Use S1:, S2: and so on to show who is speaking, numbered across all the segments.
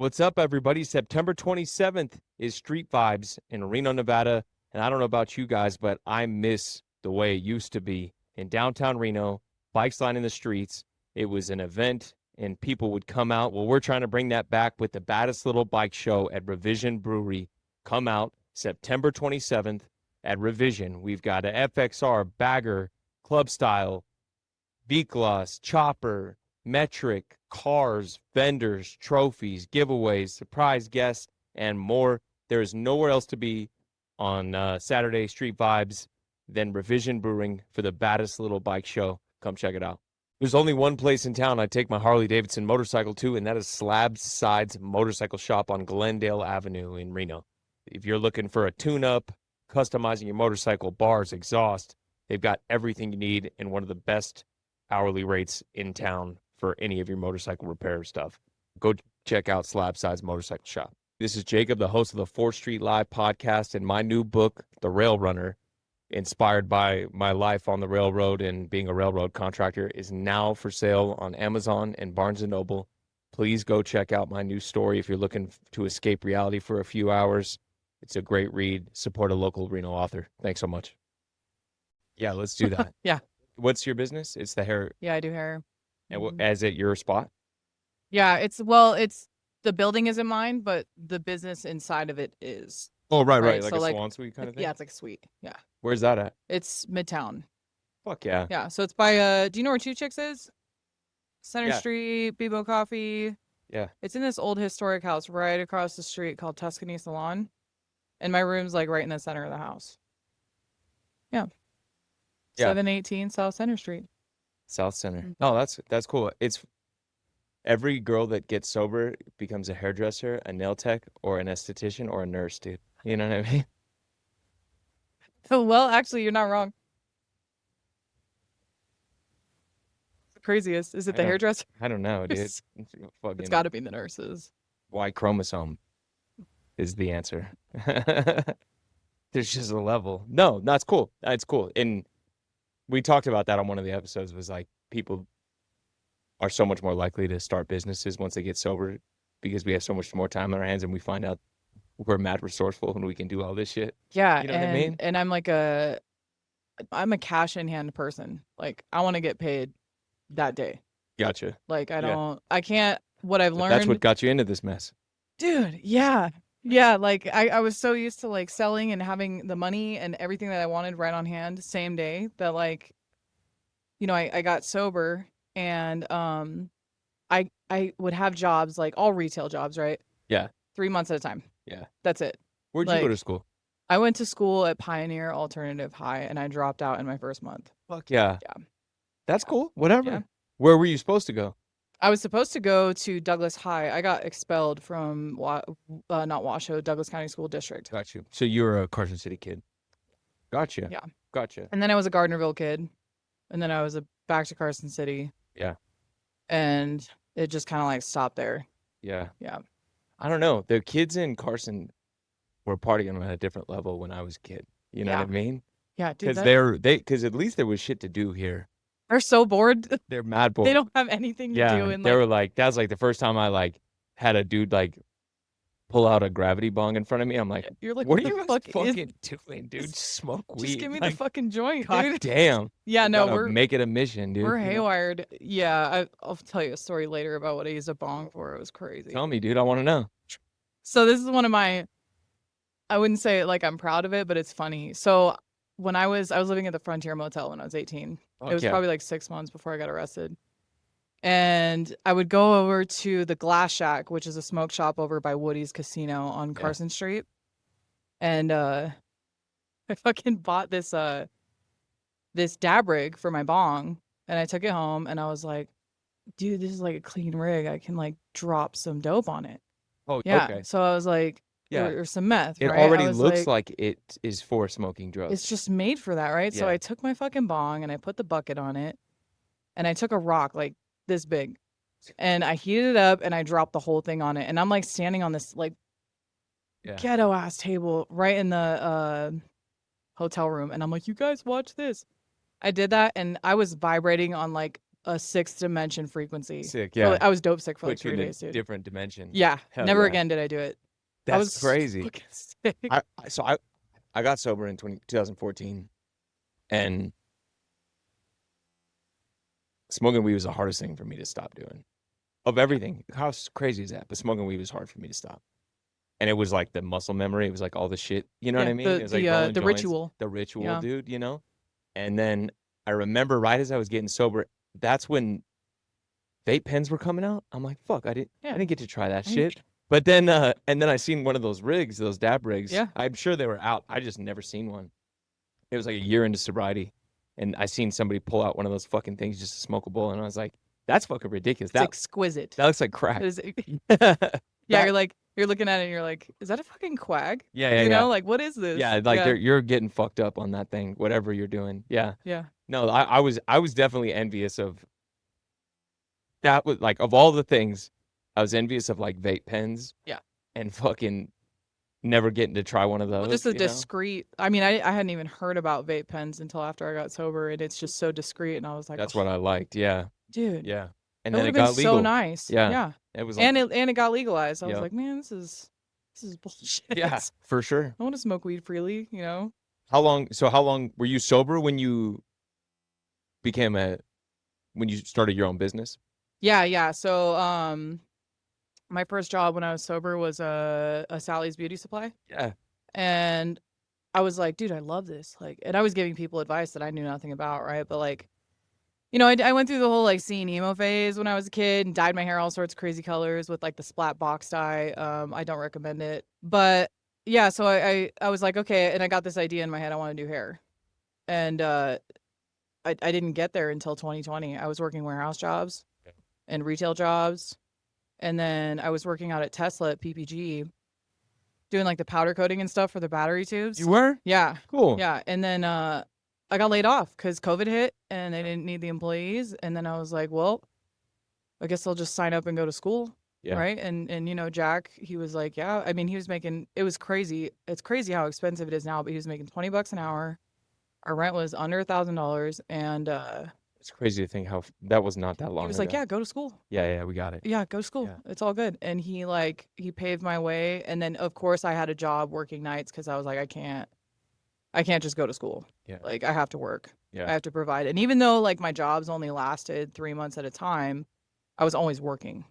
S1: What's up, everybody? September 27th is Street Vibes in Reno, Nevada. And I don't know about you guys, but I miss the way it used to be in downtown Reno, bikes lining the streets. It was an event and people would come out. Well, we're trying to bring that back with the baddest little bike show at Revision Brewery. Come out September 27th at Revision. We've got a FXR, Bagger, Club Style, V-Gloss, Chopper, Metric, cars, vendors, trophies, giveaways, surprise guests, and more. There is nowhere else to be on Saturday Street Vibes than Revision Brewing for the baddest little bike show. Come check it out. There's only one place in town I take my Harley-Davidson motorcycle to, and that is Slab Sides Motorcycle Shop on Glendale Avenue in Reno. If you're looking for a tune-up, customizing your motorcycle, bars, exhaust, they've got everything you need in one of the best hourly rates in town for any of your motorcycle repair stuff. Go check out Slab Sides Motorcycle Shop. This is Jacob, the host of the 4th Street Live podcast, and my new book, The Railrunner, inspired by my life on the railroad and being a railroad contractor, is now for sale on Amazon and Barnes & Noble. Please go check out my new story if you're looking to escape reality for a few hours. It's a great read. Support a local Reno author. Thanks so much. Yeah, let's do that.
S2: Yeah.
S1: What's your business? It's the hair.
S2: Yeah, I do hair.
S1: And is it your spot?
S2: Yeah, it's the building isn't mine, but the business inside of it is.
S1: Oh, right.
S2: Right,
S1: Like
S2: so,
S1: a
S2: like,
S1: salon suite kind of thing?
S2: Yeah, it's like a suite. Yeah.
S1: Where's that at?
S2: It's Midtown.
S1: Fuck yeah.
S2: Yeah. So it's by do you know where Two Chicks is? Center
S1: Yeah.
S2: Street, Bebo Coffee.
S1: Yeah.
S2: It's in this old historic house right across the street called Tuscany Salon. And my room's like right in the center of the house. Yeah.
S1: Yeah.
S2: 718 South Center Street.
S1: South Center.
S2: Mhm.
S1: Oh, that's cool. It's every girl that gets sober becomes a hairdresser, a nail tech, or an esthetician, or a nurse, dude. You know what I mean?
S2: So, well, actually, you're not wrong. The craziest. Is it the
S1: I don't-
S2: hairdresser?
S1: I don't know, dude.
S2: It's
S1: Fucking
S2: got to be the nurses.
S1: Y chromosome is the answer. There's just a level. No, that's cool. That's cool. And we talked about that on one of the episodes, was like people are so much more likely to start businesses once they get sober because we have so much more time on our hands and we find out we're mad resourceful and we can do all this shit.
S2: Yeah,
S1: You know what I mean?
S2: and I'm a cash in hand person. Like, I want to get paid that day.
S1: Gotcha.
S2: Like,
S1: Yeah.
S2: I can't. What I've
S1: But
S2: learned,
S1: that's what got you into this mess.
S2: dude. Yeah, yeah. Like, I was so used to like selling and having the money and everything that I wanted right on hand same day that, like, I got sober and I would have jobs, like all retail jobs, right?
S1: Yeah.
S2: 3 months at a time.
S1: Yeah.
S2: That's it.
S1: Where'd you go
S2: Like,
S1: to school?
S2: I went to school at Pioneer Alternative High and I dropped out in my first month.
S1: Fuck yeah.
S2: Yeah.
S1: That's cool. Whatever.
S2: Yeah.
S1: Where were you supposed to go?
S2: I was supposed to go to Douglas High. I got expelled from not Washoe, Douglas County School District.
S1: Got you. So you're a Carson City kid. Gotcha.
S2: Yeah.
S1: Gotcha.
S2: And then I was a Gardnerville kid. And then I was back to Carson City.
S1: Yeah.
S2: And it just kind of like stopped there.
S1: Yeah.
S2: Yeah.
S1: I don't know. The kids in Carson were partying on a different level when I was a kid. You know what I mean?
S2: Yeah, dude.
S1: Because because at least there was shit to do here.
S2: They're so bored.
S1: They're mad bored.
S2: They don't have anything to
S1: Yeah,
S2: do. And
S1: they were like, that was like the first time I like had a dude like pull out a gravity bong in front of me. I'm like,
S2: you're like,
S1: what are
S2: the
S1: you
S2: fuck
S1: fucking doing, dude? Smoke weed.
S2: Just give me
S1: Like,
S2: the fucking joint,
S1: God
S2: dude.
S1: damn.
S2: Yeah, no,
S1: Gotta make it a mission, dude.
S2: we're
S1: you know?
S2: haywired. Yeah, I'll tell you a story later about what I used a bong for. It was crazy.
S1: Tell me, dude. I want to know.
S2: So this is one of my, I wouldn't say like I'm proud of it, but it's funny. So when I was living at the Frontier Motel when I was 18.
S1: Fuck
S2: It was
S1: yeah.
S2: probably like 6 months before I got arrested. And I would go over to the Glass Shack, which is a smoke shop over by Woody's Casino on
S1: Yeah.
S2: Carson Street. And I fucking bought this dab rig for my bong, and I took it home and I was like, dude, this is like a clean rig. I can like drop some dope on it.
S1: Oh,
S2: Yeah.
S1: okay.
S2: So I was like,
S1: Yeah.
S2: or some meth.
S1: It
S2: right? I
S1: already
S2: was
S1: looks like it is for smoking drugs.
S2: it's just made for that, right? So
S1: Yeah.
S2: I took my fucking bong and I put the bucket on it, and I took a rock like this big, and I heated it up and I dropped the whole thing on it. And I'm like standing on this like
S1: Yeah.
S2: ghetto ass table right in the hotel room, and I'm like, you guys watch this. I did that, and I was vibrating on like a sixth dimension frequency.
S1: Sick,
S2: So
S1: yeah.
S2: I was dope sick for like
S1: Put you
S2: 3
S1: in a
S2: days, dude.
S1: different dimension.
S2: Yeah.
S1: Hell
S2: Never
S1: yeah.
S2: again did I do it. I
S1: That's
S2: was
S1: crazy.
S2: fucking sick.
S1: I got sober in 2014, and smoking weed was the hardest thing for me to stop doing. Of everything, how crazy is that? But smoking weed was hard for me to stop. And it was like the muscle memory. It was like all the shit. You know what I mean? It was like rolling
S2: The
S1: joints,
S2: ritual.
S1: the ritual,
S2: Yeah.
S1: dude. You know. And then I remember right as I was getting sober, that's when vape pens were coming out. I'm like, fuck, I didn't get to try that shit. But then, and then I seen one of those rigs, those dab rigs.
S2: Yeah.
S1: I'm sure they were out. I just never seen one. It was like a year into sobriety, and I seen somebody pull out one of those fucking things just to smoke a bowl, and I was like, that's fucking ridiculous.
S2: It's exquisite.
S1: That looks like crack.
S2: Yeah, you're looking at it and you're like, is that a fucking quag?
S1: Yeah,
S2: You know, like what is this?
S1: yeah, like you're getting fucked up on that thing, whatever you're doing. Yeah.
S2: Yeah.
S1: No, I was definitely envious of that. Was like of all the things, I was envious of like vape pens.
S2: Yeah.
S1: And fucking never getting to try one of those.
S2: Well, just a discreet. I mean, I hadn't even heard about vape pens until after I got sober, and it's just so discreet. And I was like,
S1: that's what I liked. Yeah.
S2: Dude.
S1: Yeah. And
S2: That
S1: then
S2: would
S1: it
S2: have
S1: got
S2: been
S1: legal.
S2: so nice.
S1: Yeah.
S2: Yeah.
S1: It was like,
S2: And it got legalized. I was
S1: Yep.
S2: like, man, this is bullshit.
S1: yeah, for sure.
S2: I want to smoke weed freely, you know?
S1: How long were you sober when you when you started your own business?
S2: Yeah. So, my first job when I was sober was a Sally's Beauty Supply.
S1: Yeah.
S2: And I was like, dude, I love this. Like, and I was giving people advice that I knew nothing about, right? But like, you know, I went through the whole like seeing emo phase when I was a kid and dyed my hair all sorts of crazy colors with like the splat box dye. I don't recommend it. But yeah, so I was like, okay, and I got this idea in my head. I want to do hair. And I didn't get there until 2020. I was working warehouse jobs and retail jobs. And then I was working out at Tesla at PPG doing like the powder coating and stuff for the battery tubes.
S1: You were?
S2: Yeah.
S1: Cool.
S2: Yeah. And then I got laid off because COVID hit and they didn't need the employees. And then I was like, well, I guess I'll just sign up and go to school.
S1: Yeah.
S2: Right. And you know, Jack, he was like, yeah. I mean, he was making, it was crazy. It's crazy how expensive it is now, but he was making $20 an hour. Our rent was under $1,000. And
S1: it's crazy to think how that was not that long
S2: he was
S1: ago.
S2: like, yeah, go to school.
S1: Yeah, we got it.
S2: Yeah, go to school.
S1: Yeah.
S2: It's all good. And he paved my way. And then of course I had a job working nights because I was like, I can't just go to school.
S1: Yeah.
S2: Like I have to work.
S1: Yeah.
S2: I have to provide. And even though like my jobs only lasted 3 months at a time, I was always working.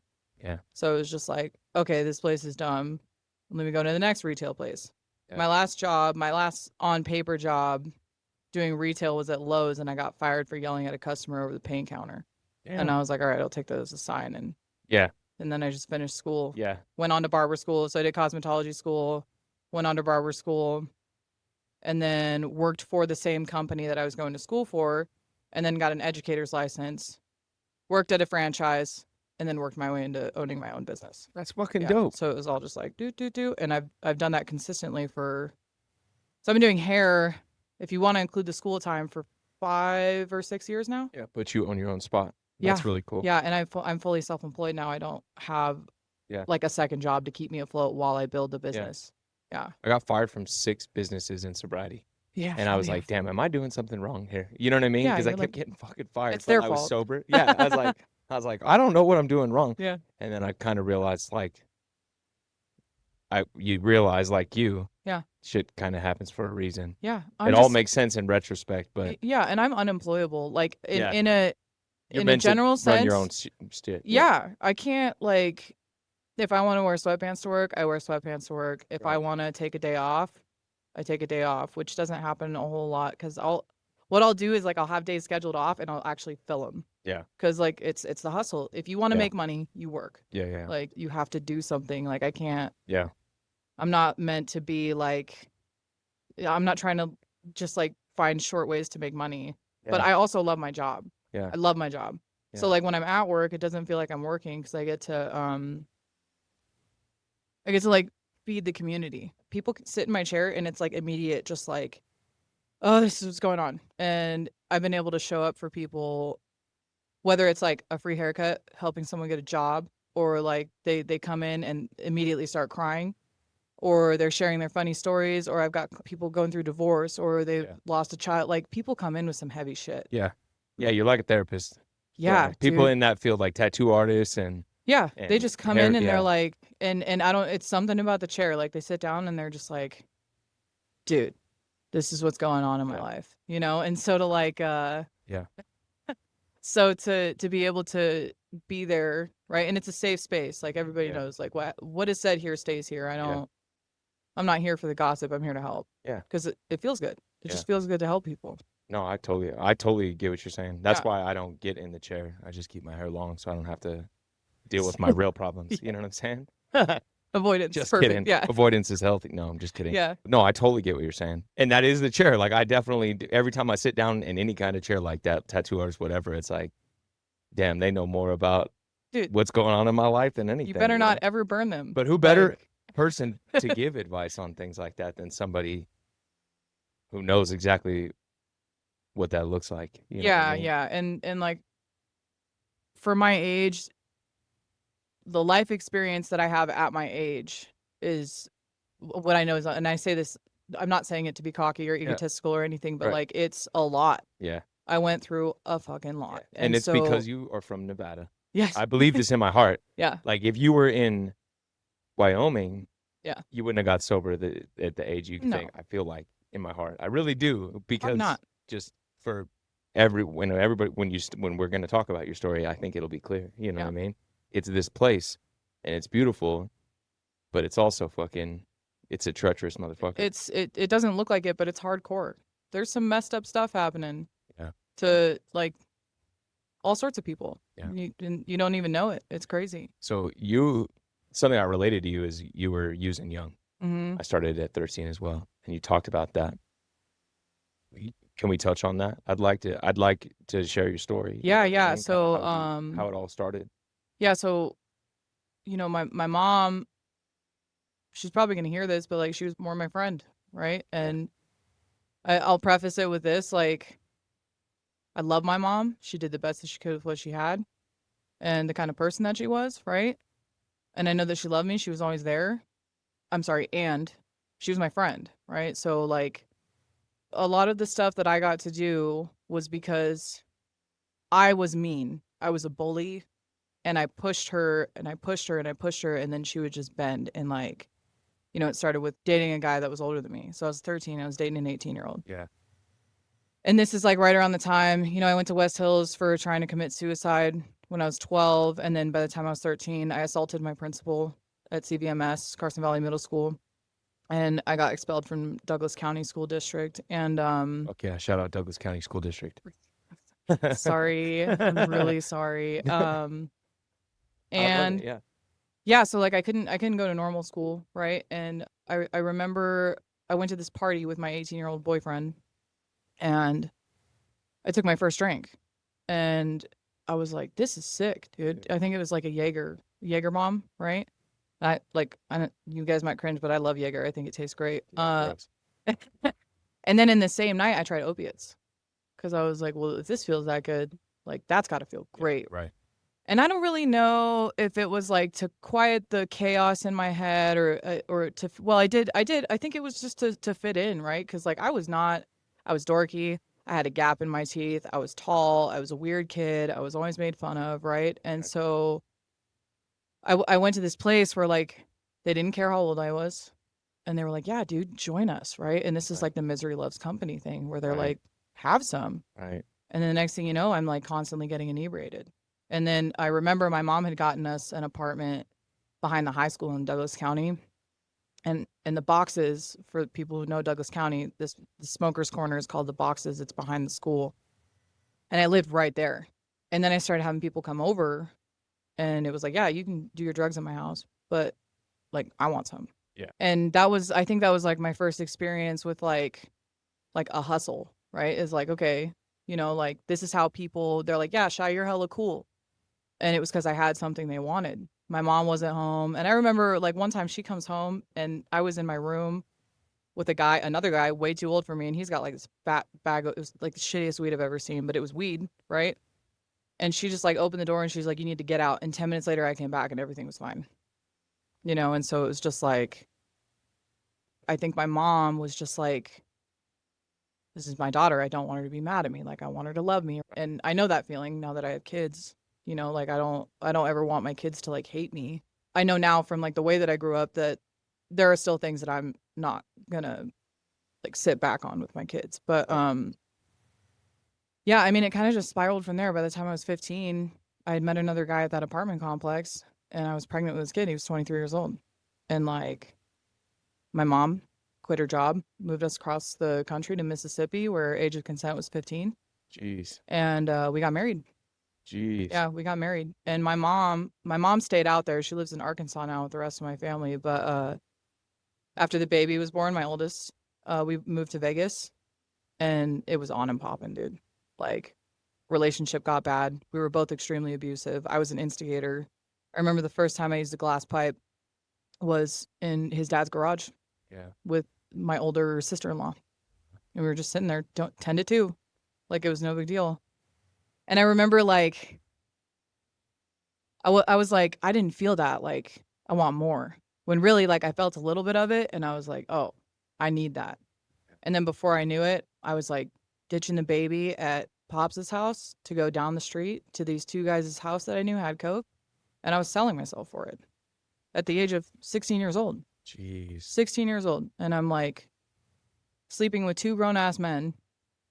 S1: Yeah.
S2: So it was just like, okay, this place is dumb. Let me go to the next retail place.
S1: Yeah.
S2: My last on paper job doing retail was at Lowe's, and I got fired for yelling at a customer over the paint counter.
S1: Yeah.
S2: And I was like, all right, I'll take that as a sign. And
S1: Yeah.
S2: and then I just finished school.
S1: Yeah.
S2: Went on to barber school. So I did cosmetology school, went on to barber school, and then worked for the same company that I was going to school for, and then got an educator's license, worked at a franchise, and then worked my way into owning my own business.
S1: That's fucking
S2: Yeah.
S1: dope.
S2: So it was all just like do. And I've done that consistently so I've been doing hair, if you want to include the school time, for 5 or 6 years now.
S1: Yeah, but you own your own spot.
S2: Yeah.
S1: That's really cool.
S2: Yeah, and I'm fully self-employed now. I don't have like a second job to keep me afloat while I build the business. Yeah.
S1: I got fired from 6 businesses in sobriety.
S2: Yeah.
S1: And I was like, damn, am I doing something wrong here? You know what I mean?
S2: Yeah,
S1: Because I
S2: you're
S1: kept
S2: like,
S1: getting fucking fired.
S2: it's
S1: but
S2: their
S1: I was
S2: fault.
S1: sober. Yeah. I was like, I don't know what I'm doing wrong.
S2: Yeah.
S1: And then I kind of realized like you realize like
S2: Yeah.
S1: shit kind of happens for a reason.
S2: Yeah.
S1: It all makes sense in retrospect, but
S2: yeah, and I'm unemployable. Like
S1: Yeah.
S2: in a
S1: you're
S2: in a
S1: meant to
S2: general sense.
S1: run your own shit.
S2: Yeah, I can't like if I want to wear sweatpants to work, I wear sweatpants to work. If I
S1: Right.
S2: want to take a day off, I take a day off, which doesn't happen a whole lot because what I'll do is like I'll have days scheduled off and I'll actually fill them.
S1: Yeah.
S2: Because like it's the hustle. If you want to
S1: Yeah.
S2: make money, you work.
S1: Yeah.
S2: Like you have to do something. Like I can't.
S1: Yeah.
S2: I'm not meant to be like. I'm not trying to just like find short ways to make money. But
S1: Yeah.
S2: I also love my job.
S1: Yeah.
S2: I love my job. So
S1: Yeah.
S2: like when I'm at work, it doesn't feel like I'm working because I get to like feed the community. People can sit in my chair and it's like immediate, just like, oh, this is what's going on. And I've been able to show up for people, whether it's like a free haircut, helping someone get a job, or like they come in and immediately start crying, or they're sharing their funny stories, or I've got people going through divorce, or they've
S1: Yeah.
S2: lost a child. Like people come in with some heavy shit.
S1: Yeah. Yeah. You're like a therapist.
S2: Yeah,
S1: people
S2: dude.
S1: in that field, like tattoo artists
S2: Yeah, they
S1: and
S2: just come
S1: hair.
S2: in and they're
S1: Yeah,
S2: like, and I don't. It's something about the chair. Like they sit down and they're just like, dude, this is what's going on in my
S1: yeah,
S2: life, And so to like,
S1: yeah,
S2: so to be able to be there, right? And it's a safe space. Like everybody
S1: yeah,
S2: knows, like what is said here stays here.
S1: yeah,
S2: I'm not here for the gossip. I'm here to help
S1: yeah,
S2: because it feels good. It
S1: yeah.
S2: just feels good to help people.
S1: No, I totally get what you're saying. That's
S2: Yeah.
S1: why I don't get in the chair. I just keep my hair long so I don't have to deal with my real problems. You
S2: Yeah.
S1: know what I'm saying?
S2: Avoidance.
S1: Just
S2: Perfect.
S1: kidding.
S2: Yeah.
S1: Avoidance is healthy. No, I'm just kidding.
S2: Yeah.
S1: No, I totally get what you're saying. And that is the chair. Like I definitely every time I sit down in any kind of chair like that, tattoo artist, whatever, it's like, damn, they know more about
S2: Dude,
S1: what's going on in my life than
S2: you
S1: anything,
S2: better
S1: you know?
S2: not ever burn them.
S1: But who better
S2: Like,
S1: person to give advice on things like that than somebody who knows exactly what that looks like? You know what I
S2: yeah,
S1: mean?
S2: yeah. And like for my age, the life experience that I have at my age is what I know is, and I say this, I'm not saying it to be cocky or
S1: Yeah.
S2: egotistical or anything, but
S1: Right.
S2: like it's a lot.
S1: Yeah.
S2: I went through a fucking
S1: Yeah.
S2: lot.
S1: And
S2: And
S1: it's
S2: so,
S1: because you are from Nevada.
S2: yes.
S1: I believe this in my heart.
S2: Yeah.
S1: Like if you were in Wyoming,
S2: Yeah.
S1: you wouldn't have got sober at the age you
S2: No,
S1: think. I feel like in my heart, I really do,
S2: probably
S1: because
S2: not.
S1: just for everybody when we're going to talk about your story, I think it'll be clear. You know what
S2: Yeah.
S1: I mean? It's this place, and it's beautiful, but it's also fucking. It's a treacherous motherfucker.
S2: It doesn't look like it, but it's hardcore. There's some messed up stuff happening
S1: Yeah,
S2: to like all sorts of people.
S1: yeah.
S2: You don't even know it. It's crazy.
S1: So something I related to you is you were using young.
S2: Hmm.
S1: I started at 13 as well, and you talked about that. Can we touch on that? I'd like to share your story. You
S2: Yeah,
S1: know what I
S2: yeah.
S1: mean? Kind of
S2: So
S1: how it all started.
S2: yeah, so my mom, she's probably gonna hear this, but like she was more my friend, right?
S1: Yeah.
S2: And I'll preface it with this, like I love my mom. She did the best that she could with what she had and the kind of person that she was, right? And I know that she loved me. She was always there. I'm sorry, and she was my friend, right? So like a lot of the stuff that I got to do was because I was mean. I was a bully and I pushed her and I pushed her and I pushed her and then she would just bend and like, it started with dating a guy that was older than me. So I was 13, I was dating an 18-year-old.
S1: Yeah.
S2: And this is like right around the time, I went to West Hills for trying to commit suicide when I was 12 and then by the time I was 13, I assaulted my principal at CVMS, Carson Valley Middle School. And I got expelled from Douglas County School District. And
S1: Okay. Shout out Douglas County School District.
S2: sorry, I'm really sorry.
S1: I love it.
S2: And
S1: Yeah.
S2: yeah, so like I couldn't go to normal school, right? And I remember I went to this party with my 18-year-old boyfriend and I took my first drink and I was like, this is sick, dude. I think it was like a Jaeger bomb, right? You guys might cringe, but I love Jaeger. I think it tastes great.
S1: Gross.
S2: And then in the same night I tried opiates because I was like, well, if this feels that good, like that's got to feel
S1: Yeah,
S2: great.
S1: right.
S2: And I don't really know if it was like to quiet the chaos in my head or to, well, I did. I think it was just to fit in, right? Because like I was dorky. I had a gap in my teeth. I was tall. I was a weird kid. I was always made fun of, right? And
S1: Right.
S2: so I went to this place where like they didn't care how old I was. And they were like, yeah, dude, join us, right? And this is
S1: Right.
S2: like the misery loves company thing where they're
S1: Right.
S2: like, have some.
S1: Right.
S2: And then the next thing you know, I'm like constantly getting inebriated. And then I remember my mom had gotten us an apartment behind the high school in Douglas County. And in the boxes, for people who know Douglas County, the smoker's corner is called the boxes. It's behind the school. And I lived right there. And then I started having people come over and it was like, yeah, you can do your drugs in my house, but like I want some.
S1: Yeah.
S2: And I think that was like my first experience with like a hustle, right? Is like, okay, like this is how people, they're like, yeah, Shy, you're hella cool. And it was because I had something they wanted. My mom wasn't home. And I remember like one time she comes home and I was in my room with another guy way too old for me. And he's got like this fat bag. It was like the shittiest weed I've ever seen, but it was weed, right? And she just like opened the door and she's like, you need to get out. And 10 minutes later, I came back and everything was fine, And so it was just like, I think my mom was just like, this is my daughter. I don't want her to be mad at me. Like I want her to love me. And I know that feeling now that I have kids. You know, like I don't ever want my kids to like hate me. I know now from like the way that I grew up that there are still things that I'm not gonna like sit back on with my kids. But yeah, I mean it kind of just spiraled from there. By the time I was 15, I had met another guy at that apartment complex and I was pregnant with this kid. He was 23 years old. And like my mom quit her job, moved us across the country to Mississippi where age of consent was 15.
S1: Jeez.
S2: And we got married.
S1: Jeez.
S2: Yeah, we got married. And my mom stayed out there. She lives in Arkansas now with the rest of my family. But after the baby was born, my oldest, we moved to Vegas and it was on and popping, dude. Like relationship got bad. We were both extremely abusive. I was an instigator. I remember the first time I used a glass pipe was in his dad's garage
S1: Yeah.
S2: with my older sister-in-law. And we were just sitting there, don't 10 to 2. Like it was no big deal. And I remember like I was like, I didn't feel that. Like, I want more. When really, like, I felt a little bit of it and I was like, oh, I need that. And then before I knew it, I was like ditching the baby at Pops's house to go down the street to these two guys' house that I knew had coke. And I was selling myself for it at the age of 16 years old.
S1: Jeez.
S2: 16 years old. And I'm like sleeping with 2 grown ass men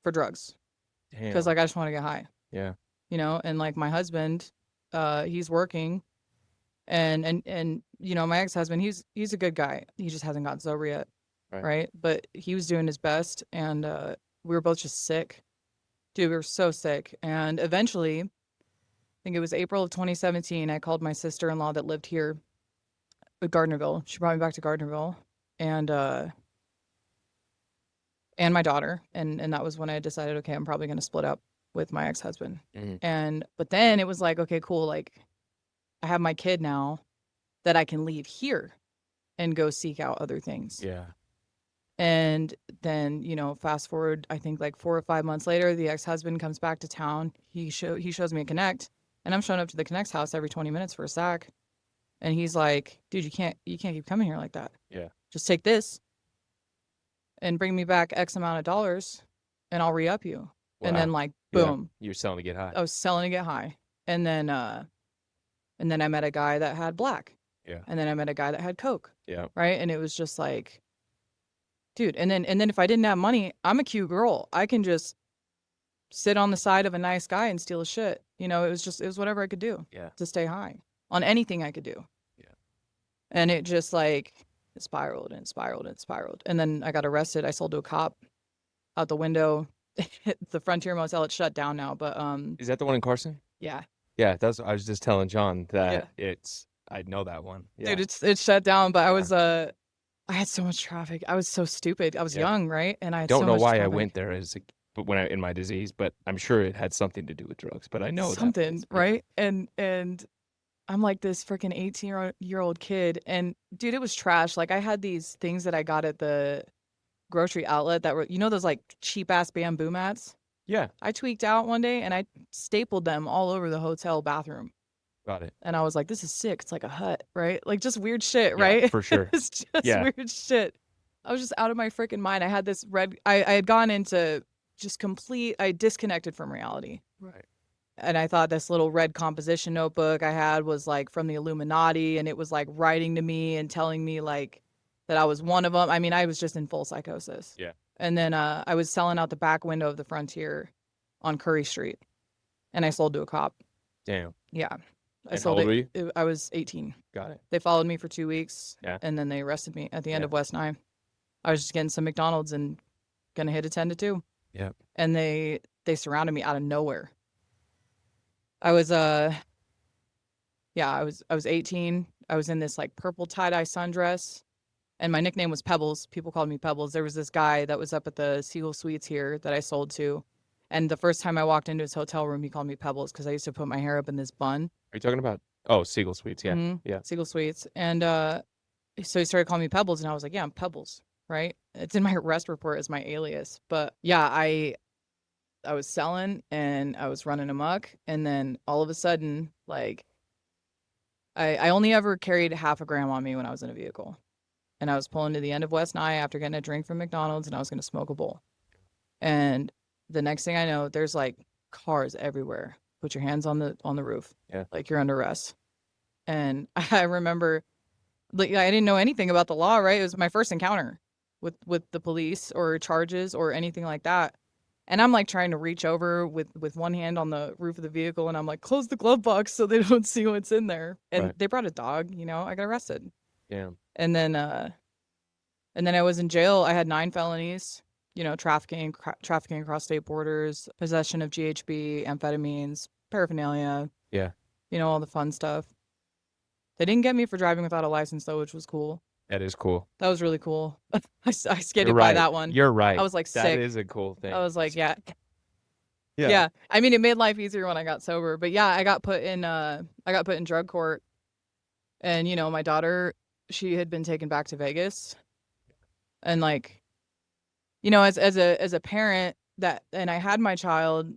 S2: for drugs
S1: Damn.
S2: because, like, I just want to get high.
S1: Yeah.
S2: You know, and like my husband, he's working and you know, my ex-husband, he's a good guy. He just hasn't gotten sober yet. Right. But he was doing his best and we were both just sick. Dude, we were so sick. And eventually, I think it was April of 2017, I called my sister-in-law that lived here at Gardnerville. She brought me back to Gardnerville and my daughter. And that was when I decided, okay, I'm probably gonna split up with my ex-husband. But then it was like, okay, cool, like I have my kid now that I can leave here and go seek out other things.
S1: Yeah.
S2: And then, you know, fast forward, I think like 4 or 5 months later, the ex-husband comes back to town. He shows me a Connect, and I'm showing up to the Connect's house every 20 minutes for a sack. And he's like, dude, you can't keep coming here like that.
S1: Yeah.
S2: Just take this and bring me back X amount of dollars and I'll re-up you. Wow. And then like, boom.
S1: Yeah. You're selling to get high.
S2: I was selling to get high. And then I met a guy that had black.
S1: Yeah.
S2: And then I met a guy that had coke.
S1: Yeah.
S2: Right. And it was just like, dude. And then if I didn't have money, I'm a cute girl. I can just sit on the side of a nice guy and steal his shit. You know, it was whatever I could do.
S1: Yeah.
S2: To stay high on anything I could do.
S1: Yeah.
S2: And it just like it spiraled and spiraled and spiraled. And then I got arrested. I sold to a cop out the window. The Frontier Motel, it's shut down now. But
S1: Is that the one in Carson?
S2: yeah.
S1: Yeah, I was just telling John that I know that one. Yeah.
S2: Dude, it's shut down, but I had so much traffic. I was so stupid. I was young, right? And I had
S1: don't
S2: so
S1: know
S2: much
S1: why
S2: traffic.
S1: I went there but when in my disease, but I'm sure it had something to do with drugs. But I know
S2: something, right? And I'm like this freaking 18-year-old kid, and dude, it was trash. Like I had these things that I got at the grocery outlet that were, you know, those like cheap ass bamboo mats.
S1: Yeah.
S2: I tweaked out one day and I stapled them all over the hotel bathroom.
S1: Got it.
S2: And I was like, this is sick. It's like a hut, right? Like just weird shit, right?
S1: For sure.
S2: It's just weird shit. I was just out of my freaking mind. I had this I had gone into just I disconnected from reality.
S1: Right.
S2: And I thought this little red composition notebook I had was like from the Illuminati, and it was like writing to me and telling me like that I was one of them. I mean, I was just in full psychosis.
S1: Yeah.
S2: And then I was selling out the back window of the Frontier on Curry Street, and I sold to a cop.
S1: Damn.
S2: Yeah.
S1: How old were you?
S2: I was 18.
S1: Got it.
S2: They followed me for 2 weeks.
S1: Yeah.
S2: And then they arrested me at the end of West 9. I was just getting some McDonald's and gonna hit a 10 to 2.
S1: Yeah.
S2: And they surrounded me out of nowhere. I was I was 18. I was in this like purple tie-dye sundress, and my nickname was Pebbles. People called me Pebbles. There was this guy that was up at the Seagull Suites here that I sold to. And the first time I walked into his hotel room, he called me Pebbles because I used to put my hair up in this bun.
S1: Are you talking about? Oh, Seagull Suites. Yeah.
S2: Mm-hmm.
S1: Yeah.
S2: Seagull Suites. And so he started calling me Pebbles, and I was like, yeah, I'm Pebbles, right? It's in my arrest report as my alias. But yeah, I was selling and I was running amok. And then all of a sudden, like, I only ever carried half a gram on me when I was in a vehicle. And I was pulling to the end of West Nye after getting a drink from McDonald's, and I was going to smoke a bowl. And the next thing I know, there's like cars everywhere. Put your hands on the roof.
S1: Yeah.
S2: Like you're under arrest. And I remember, like, I didn't know anything about the law, right? It was my first encounter with the police or charges or anything like that. And I'm like trying to reach over with one hand on the roof of the vehicle, and I'm like, close the glove box so they don't see what's in there. And
S1: Right.
S2: they brought a dog, I got arrested.
S1: Yeah.
S2: And then I was in jail. I had 9 felonies, trafficking across state borders, possession of GHB, amphetamines, paraphernalia,
S1: Yeah.
S2: all the fun stuff. They didn't get me for driving without a license, though, which was cool.
S1: That is cool.
S2: That was really cool. I skated
S1: You're
S2: by
S1: right.
S2: that one.
S1: You're right.
S2: I was like
S1: That
S2: sick.
S1: is a cool thing.
S2: I was like, yeah.
S1: Yeah.
S2: Yeah. I mean, it made life easier when I got sober. But yeah, I got put in drug court. And, my daughter, she had been taken back to Vegas. And like, as a parent and I had my child,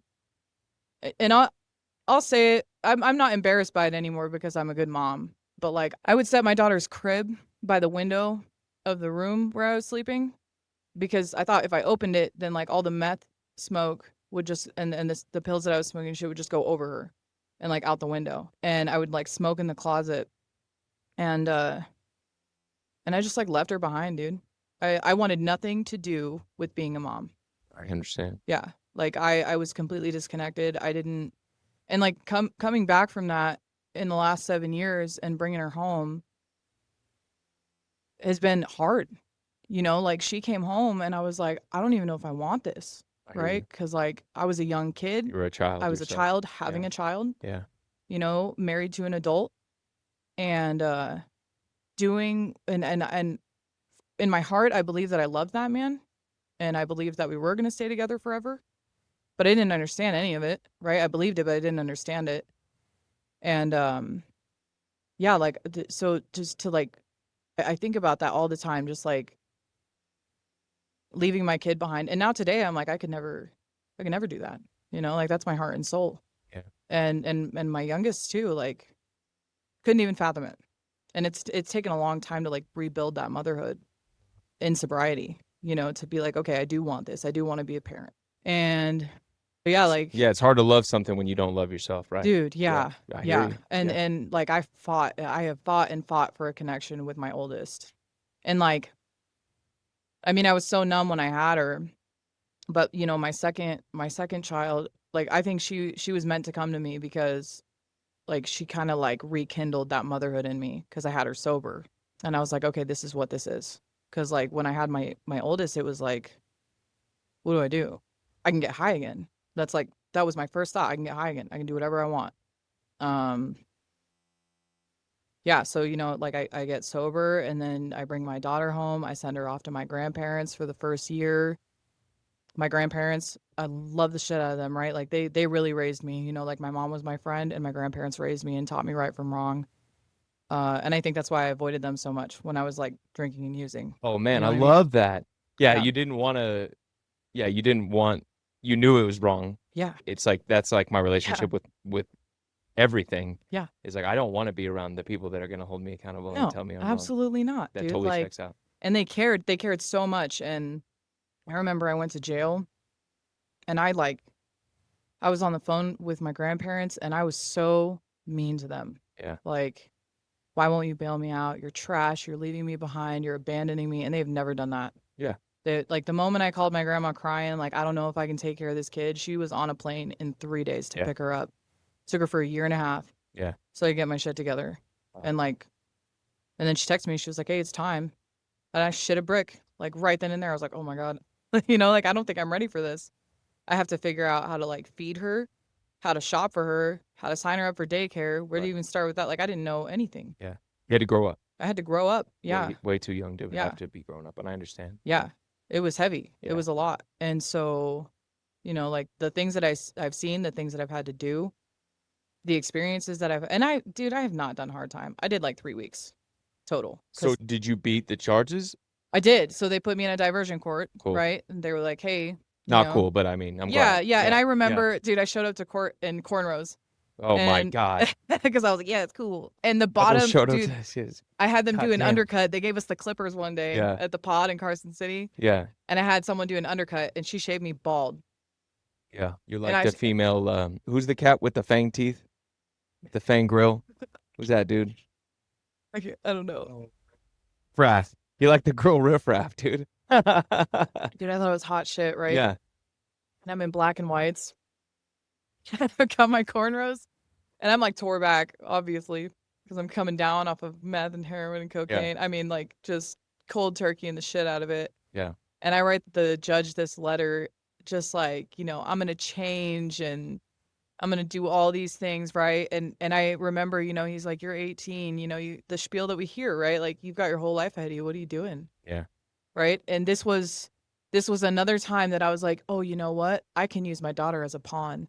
S2: and I'll say it, I'm not embarrassed by it anymore because I'm a good mom. But like, I would set my daughter's crib by the window of the room where I was sleeping, because I thought if I opened it, then like all the meth smoke would just and the pills that I was smoking, shit would just go over her and like out the window. And I would like smoke in the closet, and I just like left her behind, dude. I wanted nothing to do with being a mom.
S1: I understand.
S2: Yeah. Like I was completely disconnected. I didn't, and like coming back from that in the last 7 years and bringing her home has been hard. Like she came home and I was like, I don't even know if I want this. Right. Cause like I was a young kid.
S1: You were a child.
S2: I was
S1: yourself.
S2: a child having a child.
S1: Yeah.
S2: Married to an adult, and doing, and in my heart, I believe that I loved that man, and I believed that we were going to stay together forever, but I didn't understand any of it, right? I believed it, but I didn't understand it. And yeah, like so just to like I think about that all the time, just like leaving my kid behind. And now today I'm like, I could never do that. Like that's my heart and soul.
S1: Yeah.
S2: And my youngest too, like couldn't even fathom it. And it's taken a long time to like rebuild that motherhood in sobriety, to be like, okay, I do want this. I do want to be a parent. And yeah, like,
S1: yeah, it's hard to love something when you don't love yourself, right?
S2: Dude, yeah. And like I have fought and fought for a connection with my oldest. And like, I mean, I was so numb when I had her, but my second child, like I think she was meant to come to me because like she kind of like rekindled that motherhood in me, because I had her sober, and I was like, okay, this is what this is. Because like when I had my oldest, it was like, what do? I can get high again. That was my first thought. I can get high again. I can do whatever I want. Yeah, so like I get sober, and then I bring my daughter home. I send her off to my grandparents for the first year. My grandparents, I love the shit out of them, right? Like they really raised me, like my mom was my friend, and my grandparents raised me and taught me right from wrong. And I think that's why I avoided them so much when I was like drinking and using.
S1: Oh man,
S2: You know
S1: I
S2: what I
S1: love that. Yeah,
S2: Yeah.
S1: you didn't want to. Yeah, you didn't want. You knew it was wrong.
S2: Yeah.
S1: It's like that's like my relationship with everything.
S2: Yeah.
S1: It's like I don't want to be around the people that are going to hold me accountable
S2: No,
S1: and tell me I'm wrong.
S2: absolutely not,
S1: That
S2: dude.
S1: totally
S2: Like,
S1: checks out.
S2: and they cared so much. And I remember I went to jail, and I was on the phone with my grandparents, and I was so mean to them.
S1: Yeah.
S2: Like, why won't you bail me out? You're trash. You're leaving me behind. You're abandoning me. And they've never done that.
S1: Yeah.
S2: Like the moment I called my grandma crying, like, I don't know if I can take care of this kid, she was on a plane in 3 days to pick her up. Took her for a year and a half.
S1: Yeah.
S2: So I get my shit together.
S1: Wow.
S2: And then she texted me. She was like, hey, it's time. And I shit a brick, like right then and there. I was like, oh my God. Like, I don't think I'm ready for this. I have to figure out how to like feed her, how to shop for her, how to sign her up for daycare. Where do you even start with that? Like, I didn't know anything.
S1: Yeah. You had to grow up.
S2: I had to grow up. Yeah.
S1: Way too young to
S2: Yeah.
S1: have to be grown up, and I understand.
S2: Yeah. It was heavy.
S1: Yeah.
S2: It was a lot. And so, like the things that I've seen, the things that I've had to do, the experiences that I have not done hard time. I did like 3 weeks total.
S1: So did you beat the charges?
S2: I did. So they put me in a diversion court,
S1: Cool.
S2: right? And they were like, hey,
S1: Not cool, but I mean, I'm glad.
S2: Yeah. And I remember, dude, I showed up to court in cornrows.
S1: Oh my
S2: And
S1: God.
S2: because I was like, yeah, it's cool. And the
S1: Double
S2: bottom,
S1: shoulder
S2: dude,
S1: tattoos.
S2: I had them do
S1: God
S2: an
S1: damn.
S2: undercut. They gave us the clippers one day
S1: Yeah.
S2: at the pod in Carson City,
S1: Yeah.
S2: and I had someone do an undercut, and she shaved me bald.
S1: Yeah. You're
S2: And
S1: like the female, who's the cat with the fang teeth? The fang grill? Who's that dude?
S2: I don't know.
S1: Fraff. You like the girl riff raff, dude.
S2: Dude, I thought it was hot shit, right?
S1: Yeah.
S2: And I'm in black and whites. I got my cornrows, and I'm like tore back, obviously, because I'm coming down off of meth and heroin and
S1: Yeah.
S2: cocaine. I mean, like just cold turkey and the shit out of it.
S1: Yeah.
S2: And I write the judge this letter, just like, I'm gonna change and I'm gonna do all these things, right? And I remember, he's like, you're 18, the spiel that we hear, right? Like you've got your whole life ahead of you. What are you doing?
S1: Yeah.
S2: Right? And this was another time that I was like, oh, you know what? I can use my daughter as a pawn.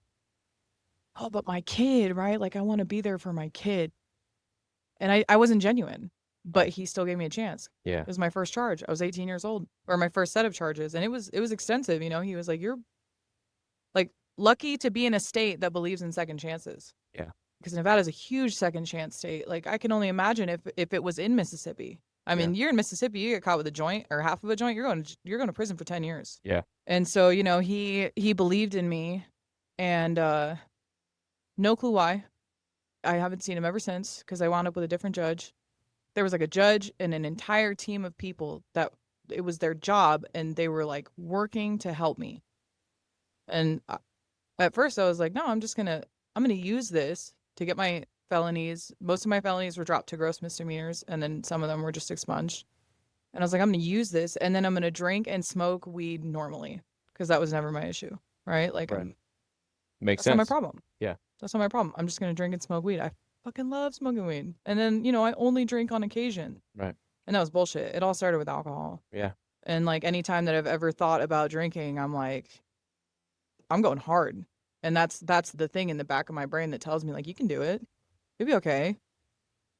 S2: Oh, but my kid, right? Like I want to be there for my kid. And I wasn't genuine, but he still gave me a chance.
S1: Yeah.
S2: It was my first charge. I was 18 years old, or my first set of charges, and it was extensive. He was like, "You're like lucky to be in a state that believes in second chances."
S1: Yeah.
S2: Because Nevada's a huge second chance state. Like I can only imagine if it was in Mississippi. I mean, you're in Mississippi, you get caught with a joint or half of a joint, you're going to prison for 10 years.
S1: Yeah.
S2: And so, he believed in me, and no clue why. I haven't seen him ever since because I wound up with a different judge. There was like a judge and an entire team of people that it was their job, and they were like working to help me. And at first I was like, no, I'm going to use this to get my felonies. Most of my felonies were dropped to gross misdemeanors, and then some of them were just expunged. And I was like, I'm going to use this, and then I'm going to drink and smoke weed normally because that was never my issue, right? Like,
S1: Right. Makes
S2: that's
S1: sense.
S2: not my problem.
S1: Yeah.
S2: That's not my problem. I'm just going to drink and smoke weed. I fucking love smoking weed. And then, I only drink on occasion.
S1: Right.
S2: And that was bullshit. It all started with alcohol.
S1: Yeah.
S2: And like anytime that I've ever thought about drinking, I'm like, I'm going hard. And that's the thing in the back of my brain that tells me like, you can do it. You'll be okay.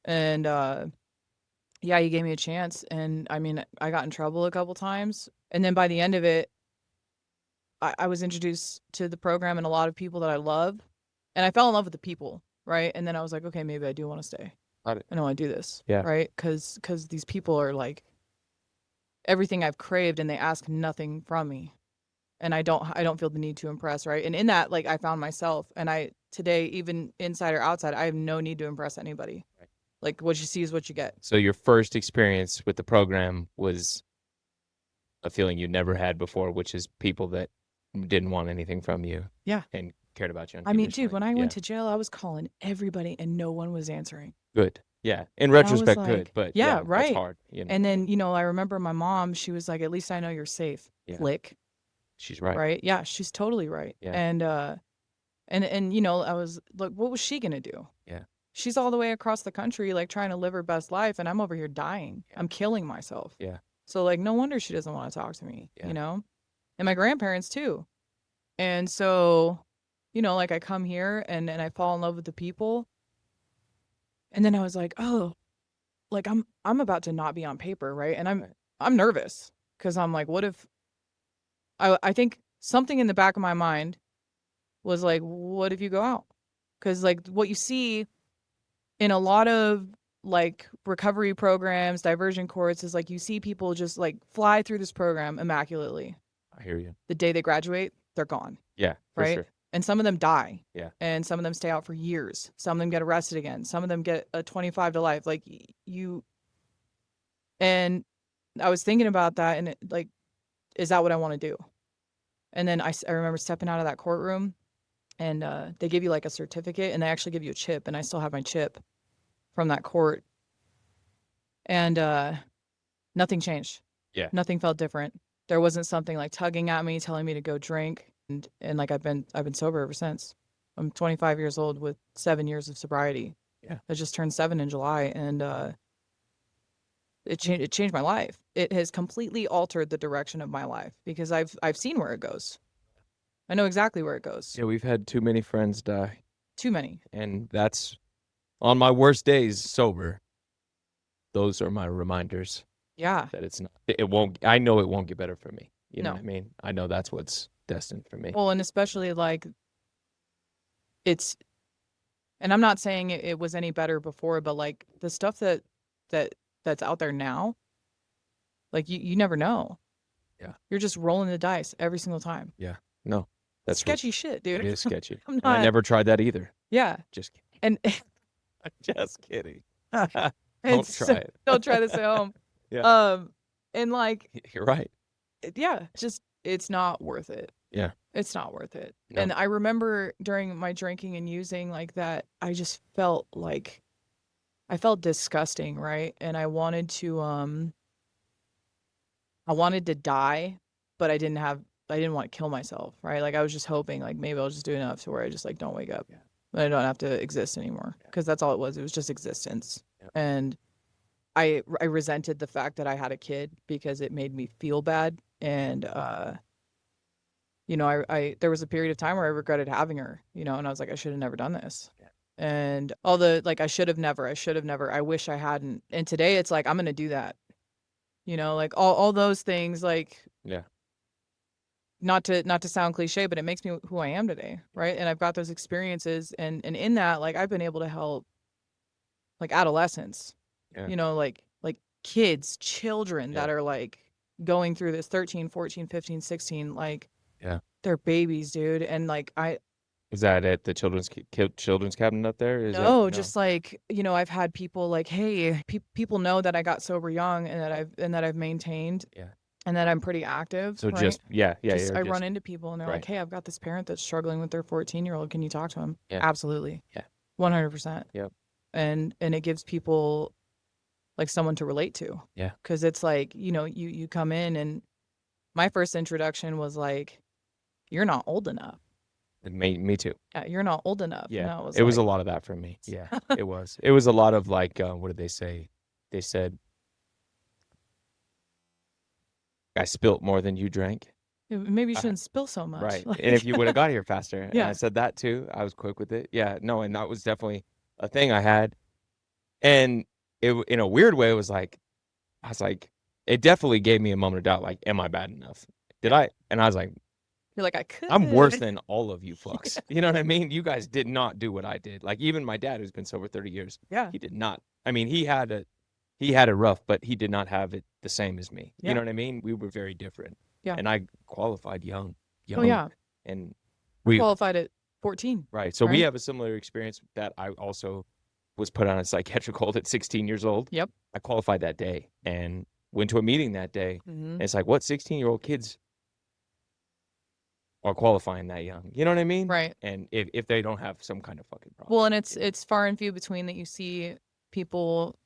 S2: And yeah, he gave me a chance. And I mean, I got in trouble a couple times. And then by the end of it, I was introduced to the program and a lot of people that I love. And I fell in love with the people, right? And then I was like, okay, maybe I do want to stay. I don't want to do this,
S1: Yeah.
S2: right? Because these people are like everything I've craved, and they ask nothing from me, and I don't feel the need to impress, right? And in that, like, I found myself, and today, even inside or outside, I have no need to impress anybody. Right. Like what you see is what you get.
S1: So your first experience with the program was a feeling you never had before, which is people that didn't want anything from you.
S2: Yeah.
S1: And cared about you.
S2: I mean, dude, when I went to jail, I was calling everybody and no one was answering.
S1: Good. Yeah. In retrospect,
S2: like,
S1: good. But
S2: yeah, right.
S1: That's hard.
S2: And then, I remember my mom, she was like, at least I know you're safe.
S1: Yeah.
S2: Flick.
S1: She's right.
S2: Right. Yeah. She's totally right.
S1: Yeah.
S2: And I was like, what was she going to do?
S1: Yeah.
S2: She's all the way across the country, like trying to live her best life. And I'm over here dying. Yeah. I'm killing myself.
S1: Yeah.
S2: So like, no wonder she doesn't want to talk to me, and my grandparents too. And so, like I come here and I fall in love with the people. And then I was like, oh, like I'm about to not be on paper. Right. And I'm nervous because I'm like, what if I think something in the back of my mind was like, what if you go out? Because like what you see in a lot of like recovery programs, diversion courts is like you see people just like fly through this program immaculately.
S1: I hear you.
S2: The day they graduate, they're gone.
S1: Yeah, for
S2: right.
S1: Sure.
S2: And some of them die.
S1: Yeah.
S2: And some of them stay out for years. Some of them get arrested again. Some of them get a 25 to life. Like and I was thinking about that, and like, is that what I want to do? And then I remember stepping out of that courtroom, and they give you like a certificate, and they actually give you a chip, and I still have my chip from that court. And nothing changed.
S1: Yeah.
S2: Nothing felt different. There wasn't something like tugging at me, telling me to go drink. And like I've been sober ever since. I'm 25 years old with 7 years of sobriety.
S1: Yeah.
S2: I just turned 7 in July, and it changed my life. It has completely altered the direction of my life because I've seen where it goes. I know exactly where it goes.
S1: Yeah, we've had too many friends die.
S2: Too many.
S1: And that's on my worst days sober. Those are my reminders.
S2: Yeah.
S1: That I know it won't get better for me. You know
S2: No.
S1: what I mean? I know that's what's destined for me.
S2: Well, and especially like it's And I'm not saying it was any better before, but like the stuff that's out there now, like you never know.
S1: Yeah.
S2: You're just rolling the dice every single time.
S1: Yeah. No, that's
S2: Sketchy shit,
S1: It
S2: dude.
S1: is sketchy.
S2: I'm
S1: And I
S2: not.
S1: never tried that either.
S2: Yeah.
S1: Just kidding.
S2: And
S1: Just kidding. Don't
S2: it's
S1: try it.
S2: don't try this at home.
S1: Yeah.
S2: And like,
S1: You're right.
S2: yeah, just it's not worth it.
S1: Yeah.
S2: It's not worth it.
S1: No.
S2: And I remember during my drinking and using like that, I just felt like I felt disgusting, right? And I wanted to die, but I didn't want to kill myself, right? Like I was just hoping like maybe I'll just do enough to where I just like don't wake up.
S1: Yeah.
S2: I don't have to exist anymore because that's all it was. It was just existence.
S1: Yeah.
S2: And I resented the fact that I had a kid because it made me feel bad. And, you know, I there was a period of time where I regretted having her, you know, and I was like, I should have never done this.
S1: Yeah.
S2: And all the, like, I should have never, I wish I hadn't. And today it's like, I'm going to do that, you know, like all those things, like,
S1: Yeah.
S2: not to sound cliche, but it makes me who I am today. Right. And I've got those experiences and in that, like, I've been able to help like adolescents,
S1: Yeah.
S2: you know, like kids, children that
S1: Yeah.
S2: are like going through this 13, 14, 15, 16, like
S1: Yeah.
S2: they're babies, dude. And like,
S1: Is that at the children's cabinet up there? Is that
S2: no, just like, you know, I've had people like, hey, people know that I got sober young and that I've maintained.
S1: Yeah.
S2: And that I'm pretty active.
S1: So
S2: right?
S1: just
S2: I
S1: just,
S2: run into people and they're like,
S1: right.
S2: hey, I've got this parent that's struggling with their 14-year-old. Can you talk to him?
S1: Yeah.
S2: Absolutely.
S1: Yeah.
S2: 100%.
S1: Yep.
S2: And it gives people like someone to relate to.
S1: Yeah.
S2: Cause it's like, you know, you come in and my first introduction was like, you're not old enough.
S1: Me too.
S2: Yeah, you're not old enough. And
S1: Yeah.
S2: I was
S1: It was a
S2: like,
S1: lot of that for me. Yeah. It was. It was a lot of like, what did they say? They said, I spilt more than you drank.
S2: maybe you shouldn't spill so much.
S1: Right.
S2: Like,
S1: And if you would have got here faster. And
S2: Yeah.
S1: I said that too. I was quick with it. Yeah. No, and that was definitely a thing I had. And in a weird way, I was like, it definitely gave me a moment of doubt. Like, am I bad enough? Did I? And I was like,
S2: you're like, I could.
S1: I'm worse than all of you fucks. You know what I mean? You guys did not do what I did. Like even my dad, who's been sober 30 years,
S2: Yeah.
S1: he did not. I mean, he had it rough, but he did not have it the same as me.
S2: Yeah.
S1: You know what I mean? We were very different.
S2: Yeah.
S1: And I qualified young.
S2: Oh yeah.
S1: And
S2: we qualified at 14.
S1: Right. So we
S2: right?
S1: have a similar experience that I also was put on a psychiatric hold at 16 years old.
S2: Yep.
S1: I qualified that day and went to a meeting that day.
S2: Mhm.
S1: And it's like, what 16-year-old kids are qualifying that young? You know what I mean?
S2: Right.
S1: And if they don't have some kind of fucking problem.
S2: Well, and it's far and few between that you see people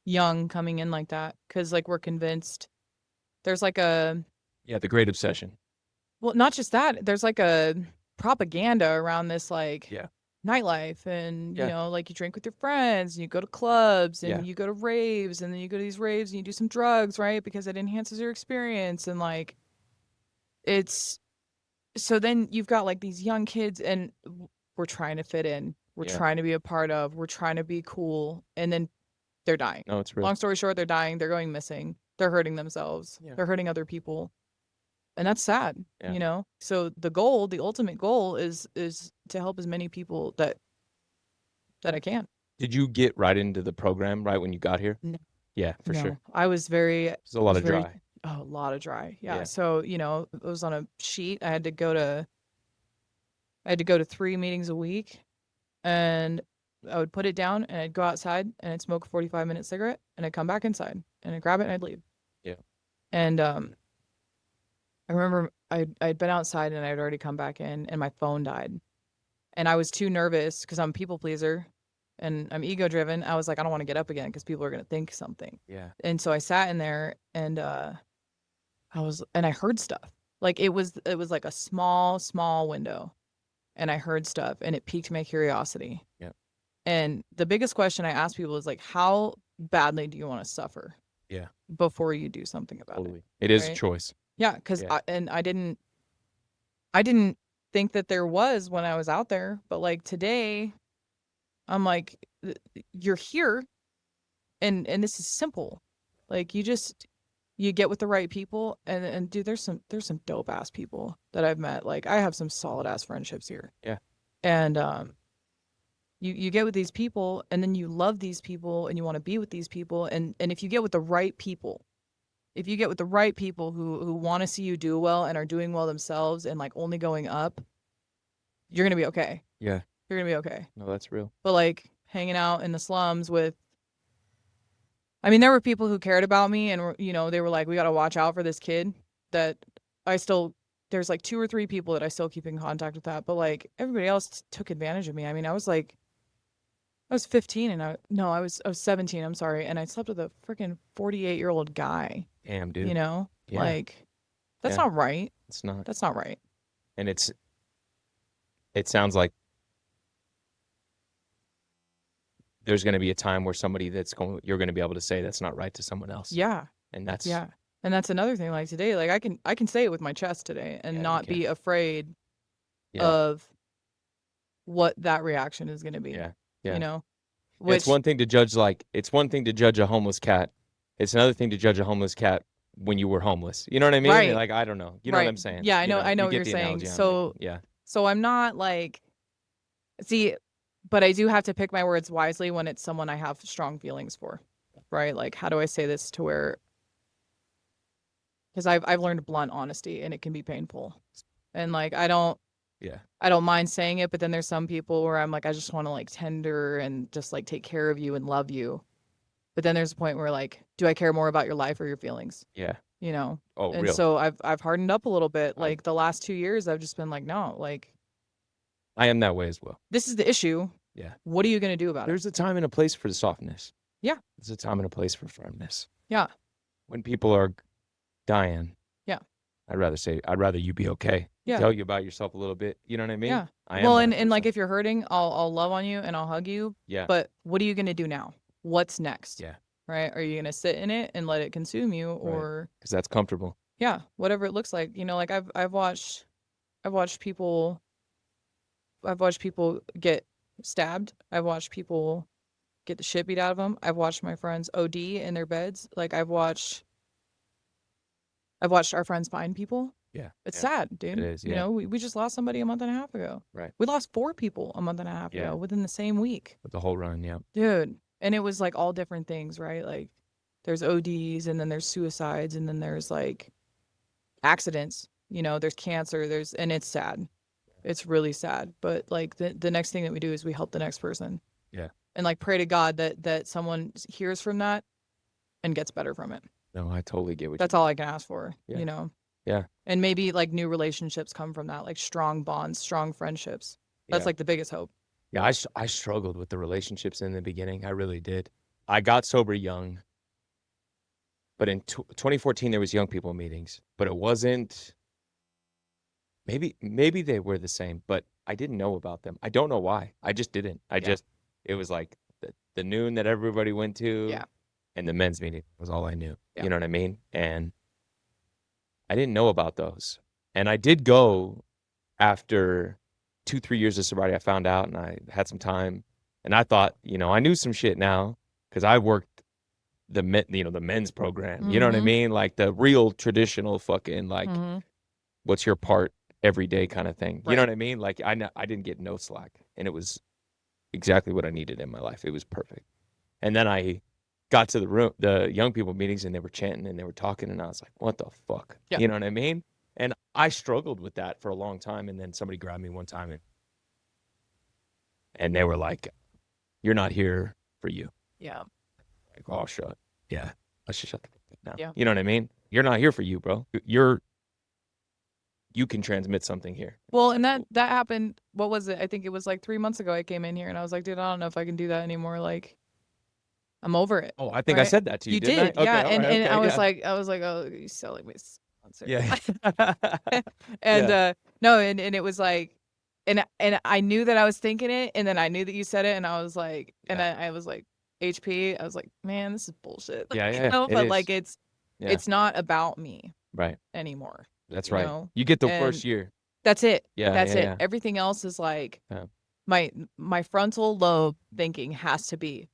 S2: young coming in like that because like we're convinced there's like a
S1: Yeah, the great obsession.
S2: well, not just that, there's like a propaganda around this like
S1: Yeah.
S2: nightlife and
S1: Yeah.
S2: you know like you drink with your friends and you go to clubs and
S1: Yeah.
S2: you go to raves and then you go to these raves and you do some drugs, right? Because it enhances your experience and like it's so then you've got like these young kids and we're trying to fit in. We're
S1: Yeah.
S2: trying to be a part of. We're trying to be cool. And then they're dying.
S1: No, it's real.
S2: Long story short, they're dying. They're going missing. They're hurting themselves.
S1: Yeah.
S2: They're hurting other people. And that's sad,
S1: Yeah.
S2: you know? So the ultimate goal is to help as many people that I can.
S1: Did you get right into the program right when you got here?
S2: No.
S1: Yeah, for sure.
S2: I was very
S1: There's a lot of
S2: very-
S1: dry.
S2: Oh, a lot of dry. Yeah.
S1: Yeah.
S2: So, you know, it was on a sheet. I had to go to 3 meetings a week and I would put it down and I'd go outside and I'd smoke a 45-minute cigarette and I'd come back inside and I'd grab it and I'd leave.
S1: Yeah.
S2: And I remember I'd been outside and I'd already come back in and my phone died. And I was too nervous because I'm a people pleaser and I'm ego driven. I was like, I don't want to get up again because people are going to think something.
S1: Yeah.
S2: And so I sat in there and I heard stuff. Like it was like a small window and I heard stuff and it piqued my curiosity.
S1: Yeah.
S2: And the biggest question I ask people is like, how badly do you want to suffer?
S1: Yeah.
S2: Before you do something about
S1: Totally.
S2: it.
S1: It is a
S2: right?
S1: choice.
S2: Yeah, because
S1: Yeah.
S2: I didn't think that there was when I was out there, but like today, I'm like, you're here, and this is simple, like you get with the right people, and dude, there's some dope ass people that I've met. Like I have some solid ass friendships here.
S1: Yeah.
S2: And You get with these people, and then you love these people, and you want to be with these people, and if you get with the right people, if you get with the right people who want to see you do well and are doing well themselves and like only going up, you're gonna be okay.
S1: Yeah.
S2: You're gonna be okay.
S1: No, that's real.
S2: But like hanging out in the slums with, I mean, there were people who cared about me, and you know, they were like, we got to watch out for this kid. That I still, there's like 2 or 3 people that I still keep in contact with that, but like everybody else took advantage of me. I mean, I was 15 and I was 17, I'm sorry, and I slept with a freaking 48-year-old guy.
S1: Damn, dude.
S2: You know?
S1: Yeah.
S2: Like that's
S1: Yeah.
S2: not right.
S1: It's not.
S2: That's not right.
S1: And it sounds like there's going to be a time where you're going to be able to say that's not right to someone else.
S2: Yeah.
S1: And that's
S2: Yeah. And that's another thing. Like today, like I can say it with my chest today and
S1: Yeah, you
S2: not
S1: can.
S2: be afraid
S1: Yeah.
S2: of what that reaction is going to be.
S1: Yeah. Yeah.
S2: You know?
S1: It's one thing to judge a homeless cat. It's another thing to judge a homeless cat when you were homeless. You know what I mean?
S2: Right.
S1: Like, I don't know. You know what I'm saying?
S2: Yeah, I
S1: You
S2: know
S1: you
S2: what
S1: get
S2: you're
S1: the
S2: saying.
S1: analogy I'm
S2: So
S1: making. Yeah.
S2: So I'm not like, see, but I do have to pick my words wisely when it's someone I have strong feelings for, right? Like, how do I say this to where, because I've learned blunt honesty and it can be painful. And like, I don't mind saying it, but then there's some people where I'm like, I just want to like tender and just like take care of you and love you. But then there's a point where like, do I care more about your life or your feelings?
S1: Yeah.
S2: You know?
S1: Oh,
S2: And
S1: real.
S2: so I've hardened up a little bit. Like the last 2 years, I've just been like, no, like,
S1: I am that way as well.
S2: this is the issue.
S1: Yeah.
S2: What are you going to do about it?
S1: There's a time and a place for the softness.
S2: Yeah.
S1: There's a time and a place for firmness.
S2: Yeah.
S1: When people are dying.
S2: Yeah.
S1: I'd rather you be okay.
S2: Yeah.
S1: Tell you about yourself a little bit. You know what I mean?
S2: Yeah.
S1: I am
S2: Well,
S1: that
S2: and like
S1: person.
S2: if you're hurting, I'll love on you and I'll hug you.
S1: Yeah.
S2: But what are you going to do now? What's next?
S1: Yeah.
S2: Right? Are you going to sit in it and let it consume you, or
S1: because that's comfortable.
S2: Yeah, whatever it looks like. You know, like I've watched people get stabbed. I've watched people get the shit beat out of them. I've watched my friends OD in their beds. Like I've watched our friends find people.
S1: Yeah.
S2: It's sad, dude.
S1: It is,
S2: You
S1: yeah.
S2: know, we just lost somebody a month and a half ago.
S1: Right.
S2: We lost 4 people a month and a half
S1: Yeah.
S2: ago within the same week.
S1: With the whole run, yeah.
S2: Dude. And it was like all different things, right? Like there's ODs and then there's suicides and then there's like accidents, you know, there's cancer, and it's sad. It's really sad. But like the next thing that we do is we help the next person.
S1: Yeah.
S2: And like pray to God that someone hears from that and gets better from it.
S1: No, I totally get what
S2: That's all I can ask for,
S1: Yeah.
S2: you know?
S1: Yeah.
S2: And maybe like new relationships come from that, like strong bonds, strong friendships. That's
S1: Yeah.
S2: like the biggest hope.
S1: Yeah, I struggled with the relationships in the beginning. I really did. I got sober young. But in 2014, there was young people meetings. But it wasn't... Maybe they were the same, but I didn't know about them. I don't know why. I just didn't. It was like the noon that everybody went to.
S2: Yeah.
S1: And the men's meeting was all I knew.
S2: Yeah.
S1: You know what I mean? And I didn't know about those. And I did go after 2-3 years of sobriety. I found out and I had some time. And I thought, you know, I knew some shit now because I worked the men's program. You know what I
S2: Mhm.
S1: mean? Like the real traditional fucking like,
S2: Mhm.
S1: what's your part every day kind of thing. You know
S2: Right.
S1: what I mean? Like I didn't get no slack. And it was exactly what I needed in my life. It was perfect. And then I got to the young people meetings and they were chanting and they were talking and I was like, what the fuck?
S2: Yeah.
S1: You know what I mean? And I struggled with that for a long time. And then somebody grabbed me one time and they were like, you're not here for you.
S2: Yeah.
S1: Like, oh, shut. Yeah. I should shut the fuck up now.
S2: Yeah.
S1: You know what I mean? You're not here for you, bro. You can transmit something here.
S2: Well, and that happened, what was it? I think it was like 3 months ago I came in here and I was like, dude, I don't know if I can do that anymore. Like, I'm over it.
S1: Oh, I think I
S2: Right?
S1: said that to you,
S2: You
S1: didn't
S2: did,
S1: I?
S2: yeah.
S1: Okay,
S2: And
S1: all right, okay,
S2: I was
S1: yeah.
S2: like, oh, you sound like my sponsor.
S1: Yeah.
S2: And
S1: Yeah.
S2: no, and it was like, and I knew that I was thinking it, and then I knew that you said it, and I was like, and
S1: Yeah.
S2: I was like, HP. I was like, man, this is bullshit.
S1: Yeah,
S2: You
S1: yeah,
S2: know?
S1: it
S2: But
S1: is.
S2: like, it's
S1: Yeah.
S2: not about me
S1: Right.
S2: anymore.
S1: That's
S2: you
S1: right.
S2: know?
S1: You get the
S2: And
S1: first year.
S2: That's it.
S1: Yeah,
S2: That's
S1: yeah,
S2: it.
S1: yeah.
S2: Everything else is like
S1: Yeah.
S2: my frontal lobe thinking has to be,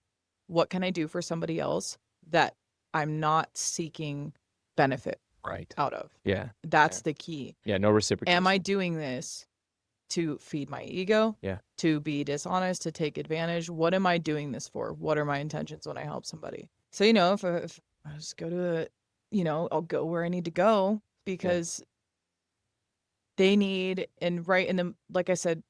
S2: what can I do for somebody else that I'm not seeking benefit
S1: Right.
S2: out of?
S1: Yeah.
S2: That's the key.
S1: Yeah, no reciprocation.
S2: Am I doing this to feed my ego,
S1: Yeah.
S2: to be dishonest, to take advantage. What am I doing this for? What are my intentions when I help somebody? So, if I just go to, I'll go where I need to go because they need, and right in the, like I said,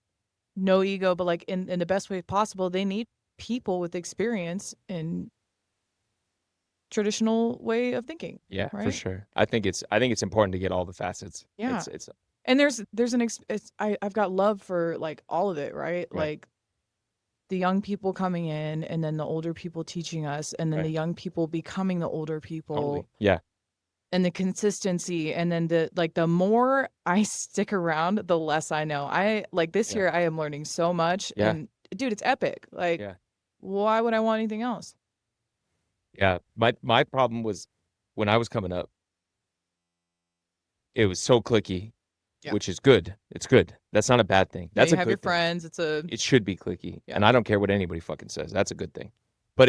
S2: no ego, but like in the best way possible, they need people with experience in traditional way of thinking.
S1: Yeah, for
S2: right?
S1: sure. I think it's important to get all the facets.
S2: Yeah.
S1: It's
S2: And I've got love for like all of it, right?
S1: Right.
S2: Like the young people coming in and then the older people teaching us and then the
S1: Right.
S2: young people becoming the older people
S1: totally. Yeah.
S2: and the consistency and then the more I stick around, the less I know. I like this
S1: Yeah.
S2: year I am learning so much
S1: Yeah.
S2: and dude, it's epic. Like
S1: Yeah.
S2: why would I want anything else?
S1: Yeah. My problem was when I was coming up, it was so cliquey,
S2: Yeah.
S1: which is good. It's good. That's not a bad thing.
S2: Yeah,
S1: That's
S2: you
S1: a
S2: have
S1: good
S2: your
S1: thing.
S2: friends.
S1: It should be cliquey.
S2: Yeah.
S1: And I don't care what anybody fucking says. That's a good thing. But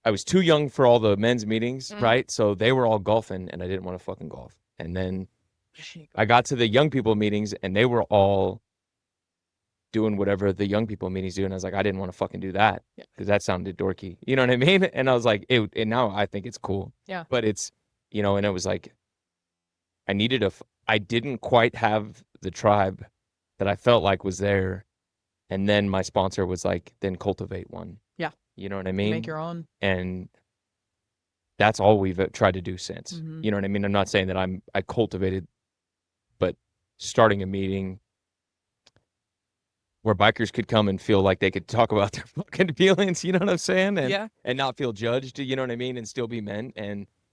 S1: I was too young for all the men's meetings, right? So they were all golfing and I didn't want to fucking golf. And then I got to the young people meetings and they were all doing whatever the young people meetings do. And I was like, I didn't want to fucking do that because that sounded dorky. You know what I mean? And I was like, and now I think it's cool.
S2: Yeah.
S1: But it's, and it was like, I didn't quite have the tribe that I felt like was there. And then my sponsor was like, then cultivate one.
S2: Yeah.
S1: You know what I
S2: You
S1: mean?
S2: make your own.
S1: And that's all we've tried to do since.
S2: Mhm.
S1: You know what I mean? I'm not saying that I cultivated, but starting a meeting where bikers could come and feel like they could talk about their fucking feelings, you know what I'm saying? And not feel judged, you know what I mean? And still be men.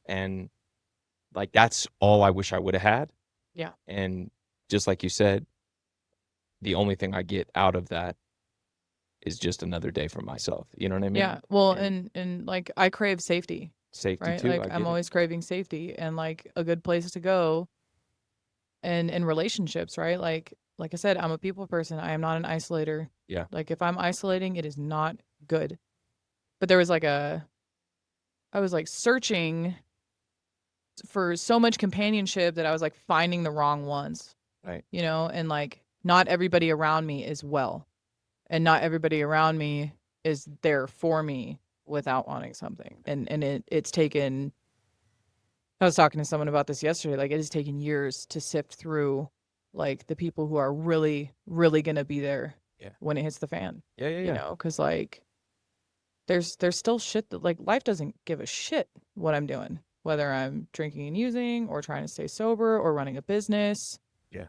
S1: And like, that's all I wish I would have had.
S2: Yeah.
S1: And just like you said, the only thing I get out of that is just another day for myself. You know what I mean?
S2: Yeah. Well, and like I crave safety.
S1: Safety
S2: right?
S1: too.
S2: Like I'm always craving safety and like a good place to go and in relationships, right? Like I said, I'm a people person. I am not an isolator.
S1: Yeah.
S2: Like if I'm isolating, it is not good. But there was I was like searching for so much companionship that I was like finding the wrong ones.
S1: Right.
S2: And like not everybody around me is well. And not everybody around me is there for me without wanting something. And it's taken, I was talking to someone about this yesterday, like it has taken years to sift through like the people who are really, really going to be there when it hits the fan.
S1: Yeah.
S2: Because like there's still shit that like life doesn't give a shit what I'm doing, whether I'm drinking and using or trying to stay sober or running a business.
S1: Yeah.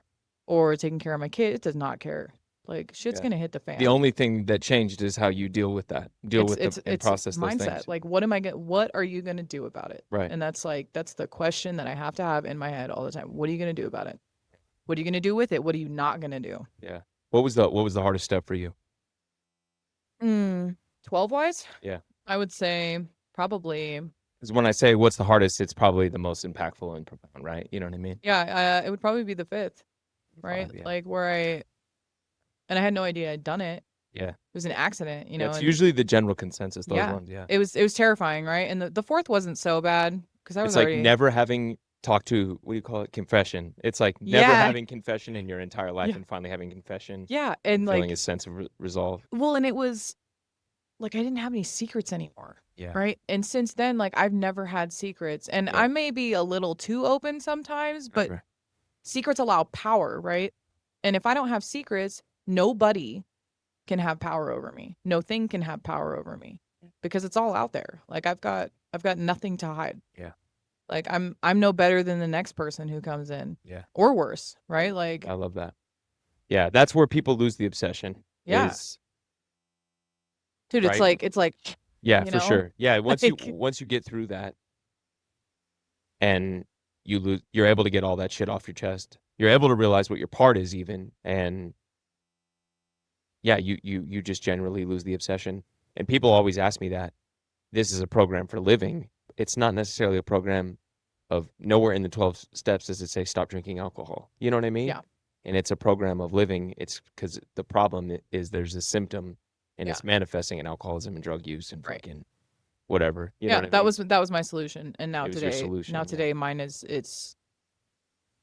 S2: Or taking care of my kid. It does not care. Like shit's gonna hit the fan.
S1: The only thing that changed is how you deal with that. And process those
S2: mindset.
S1: things.
S2: Like what are you gonna do about it?
S1: Right.
S2: And that's the question that I have to have in my head all the time. What are you gonna do about it? What are you gonna do with it? What are you not gonna do?
S1: Yeah. What was the hardest step for you?
S2: 12 wise?
S1: Yeah.
S2: I would say probably.
S1: Because when I say what's the hardest, it's probably the most impactful and profound, right? You know what I mean?
S2: Yeah, it would probably be the 5th, right?
S1: 5, yeah.
S2: Like where and I had no idea I'd done it.
S1: Yeah.
S2: It was an accident,
S1: It's usually the general consensus, those ones, yeah.
S2: It was terrifying, right? And the 4th wasn't so bad because I was
S1: It's
S2: already
S1: like never having talked to, what do you call it, confession. It's like never having confession in your entire life and finally having confession.
S2: Yeah, and
S1: feeling
S2: like
S1: a sense of resolve.
S2: Well, and it was like I didn't have any secrets anymore.
S1: Yeah.
S2: Right. And since then, like I've never had secrets. And I may be a little too open sometimes, but secrets allow power, right? And if I don't have secrets, nobody can have power over me. No thing can have power over me because it's all out there. Like I've got nothing to hide.
S1: Yeah.
S2: Like I'm no better than the next person who comes in.
S1: Yeah.
S2: Or worse, right? Like
S1: I love that. Yeah, that's where people lose the obsession.
S2: Yeah. Dude,
S1: right?
S2: it's like
S1: yeah,
S2: you
S1: for
S2: know?
S1: sure. Yeah, once
S2: Like-
S1: you get through that and you're able to get all that shit off your chest. You're able to realize what your part is even, and yeah, you just generally lose the obsession. And people always ask me that. This is a program for living. It's not necessarily a program of nowhere in the 12 steps does it say stop drinking alcohol. You know what I mean?
S2: Yeah.
S1: And it's a program of living. It's because the problem is there's a symptom and it's manifesting in alcoholism and drug use and fucking whatever. You know what I mean?
S2: that was my solution. And now
S1: It was your
S2: today,
S1: solution, yeah.
S2: mine is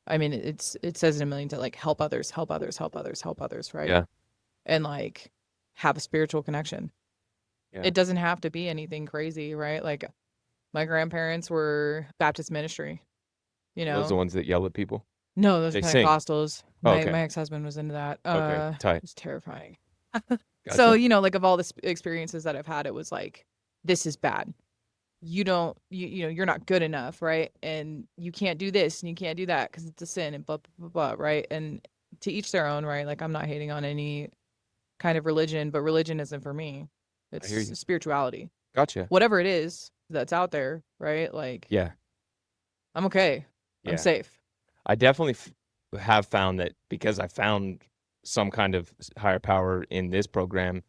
S2: I mean, it says it a million times, like help others, help others, help others, help others, right?
S1: Yeah.
S2: And like have a spiritual connection.
S1: Yeah.
S2: It doesn't have to be anything crazy, right? Like my grandparents were Baptist ministry, you
S1: Those are the
S2: know?
S1: ones that yell at people.
S2: No, those are
S1: They sing.
S2: Pentecostals.
S1: Oh,
S2: My
S1: okay.
S2: ex-husband was into that.
S1: Okay. Tight.
S2: It's terrifying. So,
S1: Gotcha.
S2: you know, like of all the experiences that I've had, it was like, this is bad. You don't, you know, you're not good enough, right? And you can't do this and you can't do that because it's a sin and blah, blah, blah, blah, right? And to each their own, right? Like I'm not hating on any kind of religion, but religion isn't for me.
S1: I hear
S2: It's
S1: you.
S2: spirituality.
S1: Gotcha.
S2: Whatever it is that's out there, right? Like
S1: Yeah.
S2: I'm okay. I'm
S1: Yeah.
S2: safe.
S1: I definitely have found that because I found some kind of higher power in this program,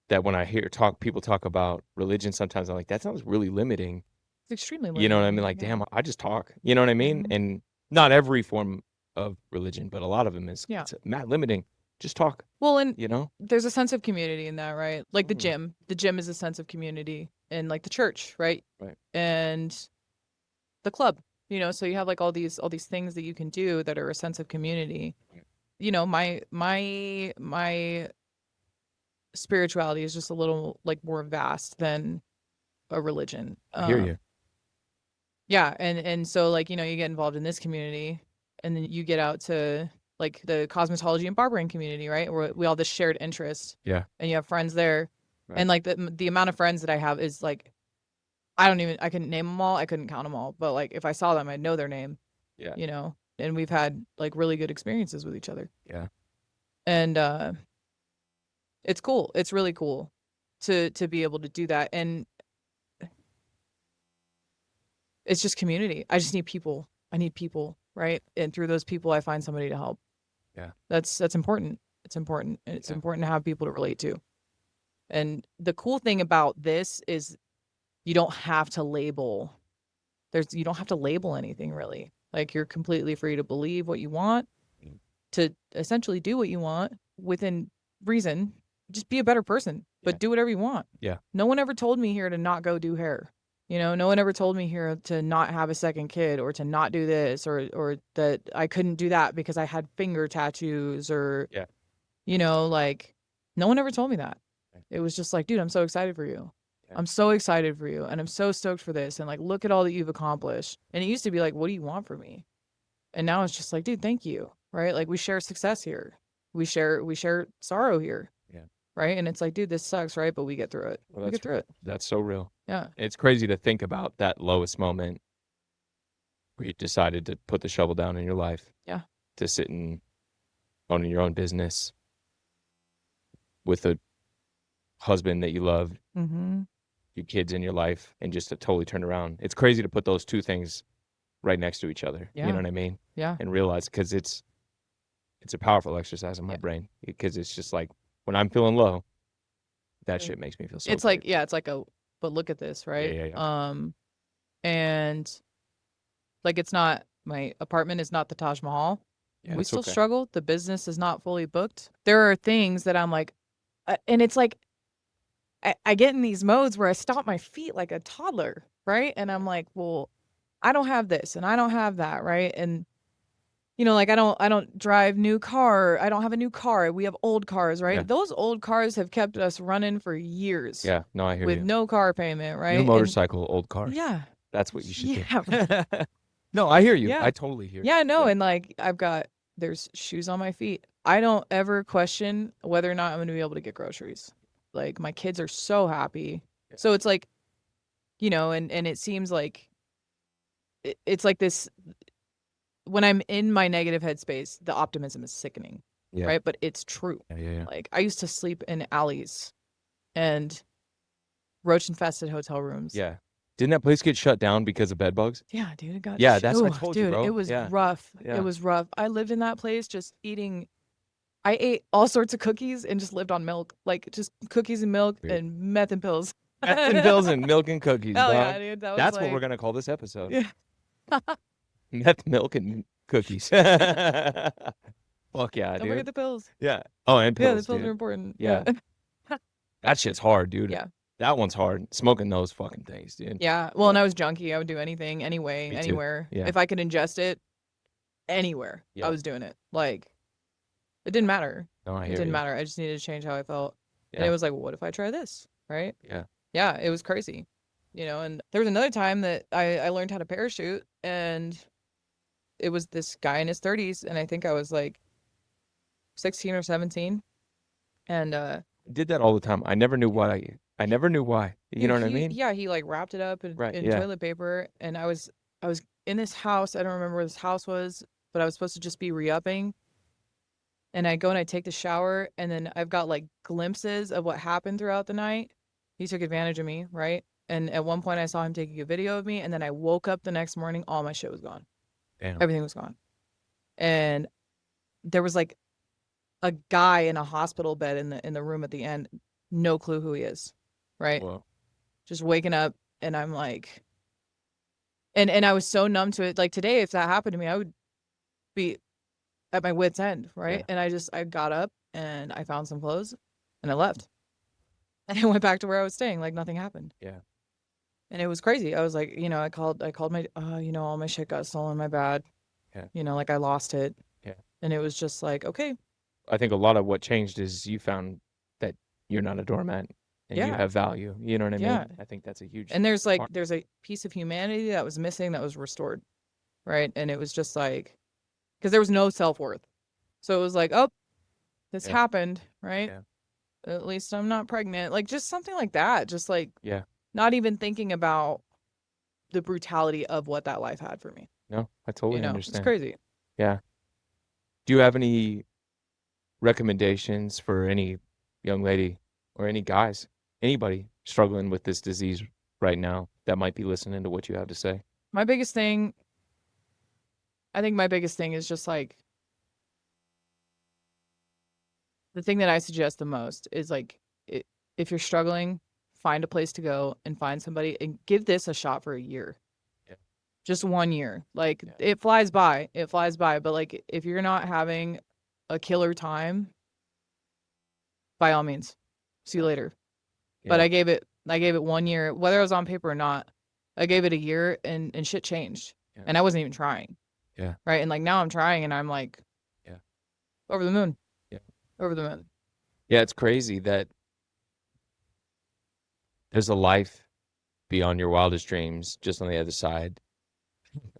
S1: that when I hear people talk about religion, sometimes I'm like, that sounds really limiting.
S2: It's extremely
S1: You know what I mean?
S2: limiting.
S1: Like,
S2: Yeah.
S1: damn, I just talk. You know what I mean?
S2: Mhm.
S1: And not every form of religion, but a lot of them is
S2: Yeah.
S1: it's mad limiting. Just talk.
S2: Well, and
S1: You know?
S2: there's a sense of community in that, right? Like the
S1: Mhm.
S2: gym. The gym is a sense of community, and like the church, right?
S1: Right.
S2: And the club, you know, so you have like all these things that you can do that are a sense of community.
S1: Right.
S2: You know, my spirituality is just a little like more vast than a religion.
S1: I hear you.
S2: Yeah, and so like, you know, you get involved in this community and then you get out to like the cosmetology and barbering community, right? Where we all have this shared interest
S1: Yeah.
S2: and you have friends there.
S1: Right.
S2: And like the amount of friends that I have is like I couldn't name them all. I couldn't count them all, but like if I saw them, I'd know their name,
S1: Yeah.
S2: you know. And we've had like really good experiences with each other.
S1: Yeah.
S2: And it's cool. It's really cool to be able to do that. And it's just community. I just need people. I need people, right? And through those people I find somebody to help.
S1: Yeah.
S2: That's important. It's important. And it's
S1: Yeah.
S2: important to have people to relate to. And the cool thing about this is you don't have to label. You don't have to label anything really. Like you're completely free to believe what you want, to essentially do what you want within reason. Just be a better person, but
S1: Yeah.
S2: do whatever you want.
S1: Yeah.
S2: No one ever told me here to not go do hair. You know, no one ever told me here to not have a second kid or to not do this or that I couldn't do that because I had finger tattoos or,
S1: Yeah.
S2: you know, like no one ever told me that.
S1: Right.
S2: It was just like, dude, I'm so excited for you.
S1: Yeah.
S2: I'm so excited for you. And I'm so stoked for this. And like, look at all that you've accomplished. And it used to be like, what do you want from me? And now it's just like, dude, thank you. Right. Like we share success here. We share sorrow here.
S1: Yeah.
S2: Right. And it's like, dude, this sucks. Right. But we get through it.
S1: Well,
S2: We get through it.
S1: That's so real.
S2: Yeah.
S1: It's crazy to think about that lowest moment where you decided to put the shovel down in your life.
S2: Yeah.
S1: To sit and owning your own business with a husband that you love,
S2: Mm-hmm.
S1: your kids in your life, and just to totally turn around. It's crazy to put those two things right next to each other.
S2: Yeah.
S1: You know what I mean?
S2: Yeah.
S1: And realize, because it's a powerful exercise in my
S2: Yeah.
S1: brain, because it's just like when I'm feeling low, that shit makes me feel so
S2: It's
S1: good.
S2: like, yeah, it's like but look at this, right?
S1: Yeah.
S2: And like it's not, my apartment is not the Taj Mahal.
S1: Yeah,
S2: We
S1: it's
S2: still
S1: okay.
S2: struggle. The business is not fully booked. There are things that I'm like, and it's like, I get in these modes where I stomp my feet like a toddler, right? And I'm like, well, I don't have this and I don't have that, right? And you know, like I don't drive new car. I don't have a new car. We have old cars, right?
S1: Yeah.
S2: Those old cars have kept us running for years.
S1: Yeah, no, I hear
S2: with
S1: you.
S2: no car payment, right?
S1: New motorcycle, old car.
S2: Yeah.
S1: That's what you should do.
S2: Yeah.
S1: No, I hear you.
S2: Yeah.
S1: I totally hear you.
S2: Yeah, no,
S1: Yeah.
S2: and like there's shoes on my feet. I don't ever question whether or not I'm going to be able to get groceries. Like my kids are so happy.
S1: Yeah.
S2: So it's like, you know, and it seems like it's like this, when I'm in my negative headspace, the optimism is sickening,
S1: Yeah.
S2: right? But it's true.
S1: Yeah.
S2: Like I used to sleep in alleys and roach infested hotel rooms.
S1: Yeah. Didn't that place get shut down because of bed bugs?
S2: Yeah, dude, it got
S1: Yeah, that's what I
S2: Ooh,
S1: told
S2: dude,
S1: you, bro.
S2: it was
S1: Yeah.
S2: rough.
S1: Yeah.
S2: It was rough. I lived in that place just eating. I ate all sorts of cookies and just lived on milk, like just cookies and milk
S1: Weird.
S2: and meth and pills.
S1: Meth and pills and milk and cookies,
S2: Hell
S1: dog.
S2: yeah, dude. That was
S1: That's
S2: like,
S1: what we're gonna call this episode.
S2: Yeah.
S1: Meth, milk, and cookies. Fuck yeah,
S2: Don't
S1: dude.
S2: forget the pills.
S1: Yeah. Oh, and pills.
S2: Yeah, the pills
S1: dude.
S2: are important.
S1: Yeah. That shit's hard, dude.
S2: Yeah.
S1: That one's hard. Smoking those fucking things, dude.
S2: Yeah. Well, and I was junkie. I would do anything, anyway,
S1: Me too.
S2: anywhere.
S1: Yeah.
S2: If I could ingest it, anywhere,
S1: Yeah.
S2: I was doing it. Like, it didn't matter.
S1: No, I
S2: It
S1: hear
S2: didn't
S1: you.
S2: matter. I just needed to change how I felt. And
S1: Yeah.
S2: it was like, well, what if I try this? Right?
S1: Yeah.
S2: Yeah, it was crazy. And there was another time that I learned how to parachute, and it was this guy in his 30s, and I think I was like 16 or 17. And
S1: Did that all the time. I never knew why. I never knew why. You know what I mean?
S2: he like wrapped it up
S1: Right.
S2: in
S1: Yeah.
S2: toilet paper, and I was in this house. I don't remember where this house was, but I was supposed to just be re-upping. And I go and I take the shower, and then I've got like glimpses of what happened throughout the night. He took advantage of me, right? And at one point I saw him taking a video of me, and then I woke up the next morning, all my shit was gone.
S1: Damn.
S2: Everything was gone. And there was like a guy in a hospital bed in the room at the end. No clue who he is, right?
S1: Well,
S2: Just waking up, and I'm like, and I was so numb to it. Like today, if that happened to me, I would be at my wit's end, right?
S1: yeah.
S2: And I got up and I found some clothes and I left. And I went back to where I was staying like nothing happened.
S1: Yeah.
S2: And it was crazy. I was like, I called my all my shit got stolen, my bad.
S1: Yeah.
S2: Like I lost it.
S1: Yeah.
S2: And it was just like, okay.
S1: I think a lot of what changed is you found that you're not a doormat and you
S2: Yeah.
S1: have value. You know what I
S2: Yeah.
S1: mean? I think that's a huge
S2: And there's
S1: part.
S2: a piece of humanity that was missing that was restored. Right. And it was just like, because there was no self-worth. So it was like, oh, this
S1: Yeah.
S2: happened, right?
S1: Yeah.
S2: At least I'm not pregnant. Like just something like that. Just like
S1: Yeah.
S2: not even thinking about the brutality of what that life had for me.
S1: No, I totally
S2: It's
S1: understand.
S2: crazy.
S1: Yeah. Do you have any recommendations for any young lady or any guys, anybody struggling with this disease right now that might be listening to what you have to say?
S2: I think my biggest thing is just like the thing that I suggest the most is like if you're struggling, find a place to go and find somebody and give this a shot for a year.
S1: Yeah.
S2: Just 1 year. Like
S1: Yeah.
S2: it flies by. But like if you're not having a killer time, by all means, see you later. But
S1: Yeah.
S2: I gave it 1 year, whether I was on paper or not. I gave it a year and shit changed.
S1: Yeah.
S2: And I wasn't even trying.
S1: Yeah.
S2: Right. And like now I'm trying and I'm like,
S1: Yeah.
S2: over the moon.
S1: Yeah.
S2: Over the moon.
S1: Yeah, it's crazy that there's a life beyond your wildest dreams just on the other side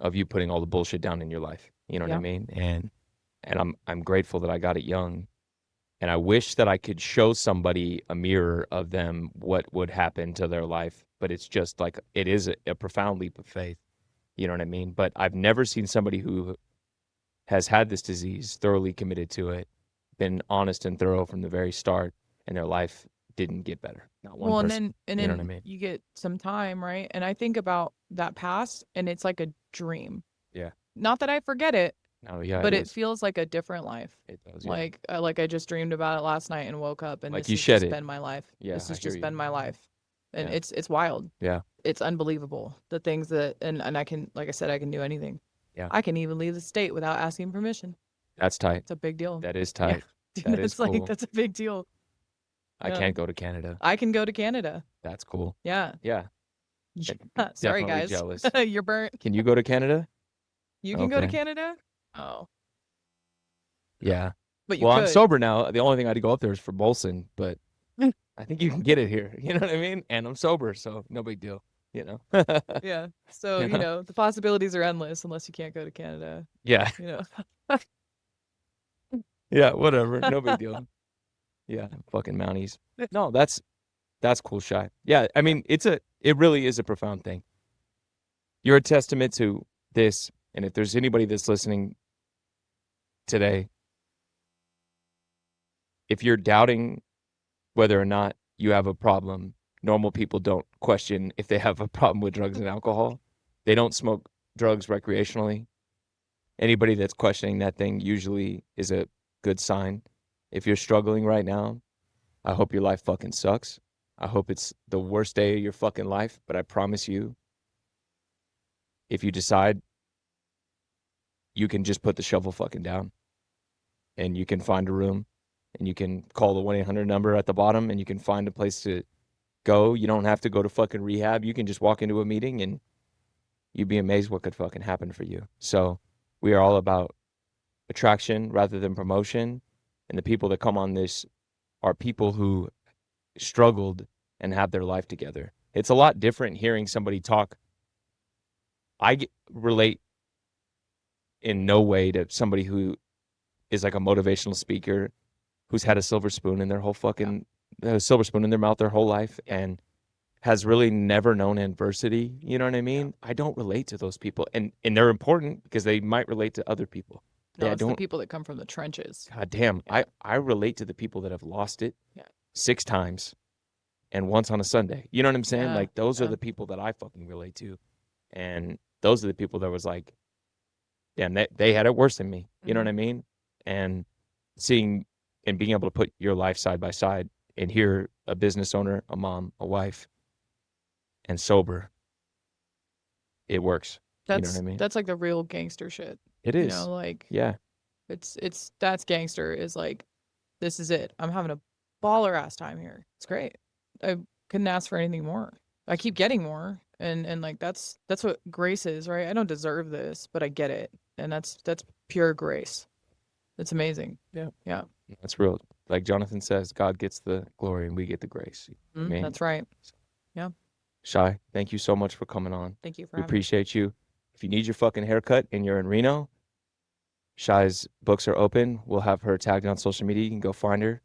S1: of you putting all the bullshit down in your life. You know what I
S2: Yeah.
S1: mean? And I'm grateful that I got it young. And I wish that I could show somebody a mirror of them what would happen to their life. But it's just like it is a profound leap of faith. You know what I mean? But I've never seen somebody who has had this disease, thoroughly committed to it, been honest and thorough from the very start, and their life didn't get better. Not one
S2: Well,
S1: person.
S2: and
S1: You know
S2: then
S1: what I mean?
S2: you get some time, right? And I think about that past and it's like a dream.
S1: Yeah.
S2: Not that I forget it,
S1: No, yeah,
S2: but
S1: it
S2: it
S1: is.
S2: feels like a different life.
S1: It does, yeah.
S2: Like I just dreamed about it last night and woke up and
S1: Like
S2: this
S1: you
S2: has
S1: shed
S2: just
S1: it.
S2: been my life.
S1: Yeah,
S2: This
S1: I
S2: has
S1: hear
S2: just
S1: you.
S2: been my life. And
S1: Yeah.
S2: it's wild.
S1: Yeah.
S2: It's unbelievable. The things that and I can, like I said, I can do anything.
S1: Yeah.
S2: I can even leave the state without asking permission.
S1: That's tight.
S2: It's a big deal.
S1: That is
S2: Yeah.
S1: tight.
S2: Dude,
S1: That is
S2: that's like
S1: cool.
S2: that's a big deal.
S1: I
S2: Yeah.
S1: can't go to Canada.
S2: I can go to Canada.
S1: That's cool.
S2: Yeah.
S1: Yeah.
S2: Sorry,
S1: Definitely
S2: guys.
S1: jealous.
S2: You're burnt.
S1: Can you go to Canada?
S2: You can go to
S1: Okay.
S2: Canada? Oh.
S1: Yeah.
S2: But you
S1: Well,
S2: could.
S1: I'm sober now. The only thing I had to go up there is for Bolson, but I think you can get it here. You know what I mean? And I'm sober, so no big deal. You know?
S2: Yeah. So,
S1: You know?
S2: the possibilities are endless unless you can't go to Canada.
S1: Yeah.
S2: You know.
S1: Yeah, whatever. No big deal. Yeah, fucking Mounties. No, that's cool, Shy. Yeah, I mean, it really is a profound thing. You're a testament to this, and if there's anybody that's listening today, if you're doubting whether or not you have a problem, normal people don't question if they have a problem with drugs and alcohol. They don't smoke drugs recreationally. Anybody that's questioning that thing usually is a good sign. If you're struggling right now, I hope your life fucking sucks. I hope it's the worst day of your fucking life, but I promise you, if you decide, you can just put the shovel fucking down and you can find a room and you can call the 1-800 number at the bottom and you can find a place to go. You don't have to go to fucking rehab. You can just walk into a meeting and you'd be amazed what could fucking happen for you. So we are all about attraction rather than promotion. And the people that come on this are people who struggled and have their life together. It's a lot different hearing somebody talk. Relate in no way to somebody who is like a motivational speaker who's had a silver spoon in their whole fucking a silver spoon in their mouth their whole life and has really never known adversity. You know what I mean? I don't relate to those people, and they're important because they might relate to other people.
S2: No,
S1: Yeah,
S2: it's the people that come from the trenches.
S1: God damn,
S2: Yeah.
S1: I relate to the people that have lost it
S2: Yeah.
S1: 6 times and once on a Sunday. You know what I'm saying?
S2: Yeah,
S1: Like those are
S2: yeah.
S1: the people that I fucking relate to, and those are the people that was like, damn, they had it worse than me. You know what I mean? And seeing and being able to put your life side by side and hear a business owner, a mom, a wife, and sober, it works. You know what I mean?
S2: That's like the real gangster shit.
S1: It
S2: You
S1: is.
S2: know, like
S1: Yeah.
S2: that's gangster is like, this is it. I'm having a baller ass time here. It's great. I couldn't ask for anything more. I keep getting more. And like that's what grace is, right? I don't deserve this, but I get it. And that's pure grace. It's amazing.
S1: Yeah.
S2: Yeah.
S1: That's real. Like Jonathan says, God gets the glory and we get the grace. I mean,
S2: That's right. Yeah.
S1: Shy, thank you so much for coming on.
S2: Thank you for
S1: We
S2: having me.
S1: appreciate you. If you need your fucking haircut and you're in Reno, Shy's books are open. We'll have her tagged on social media. You can go find her.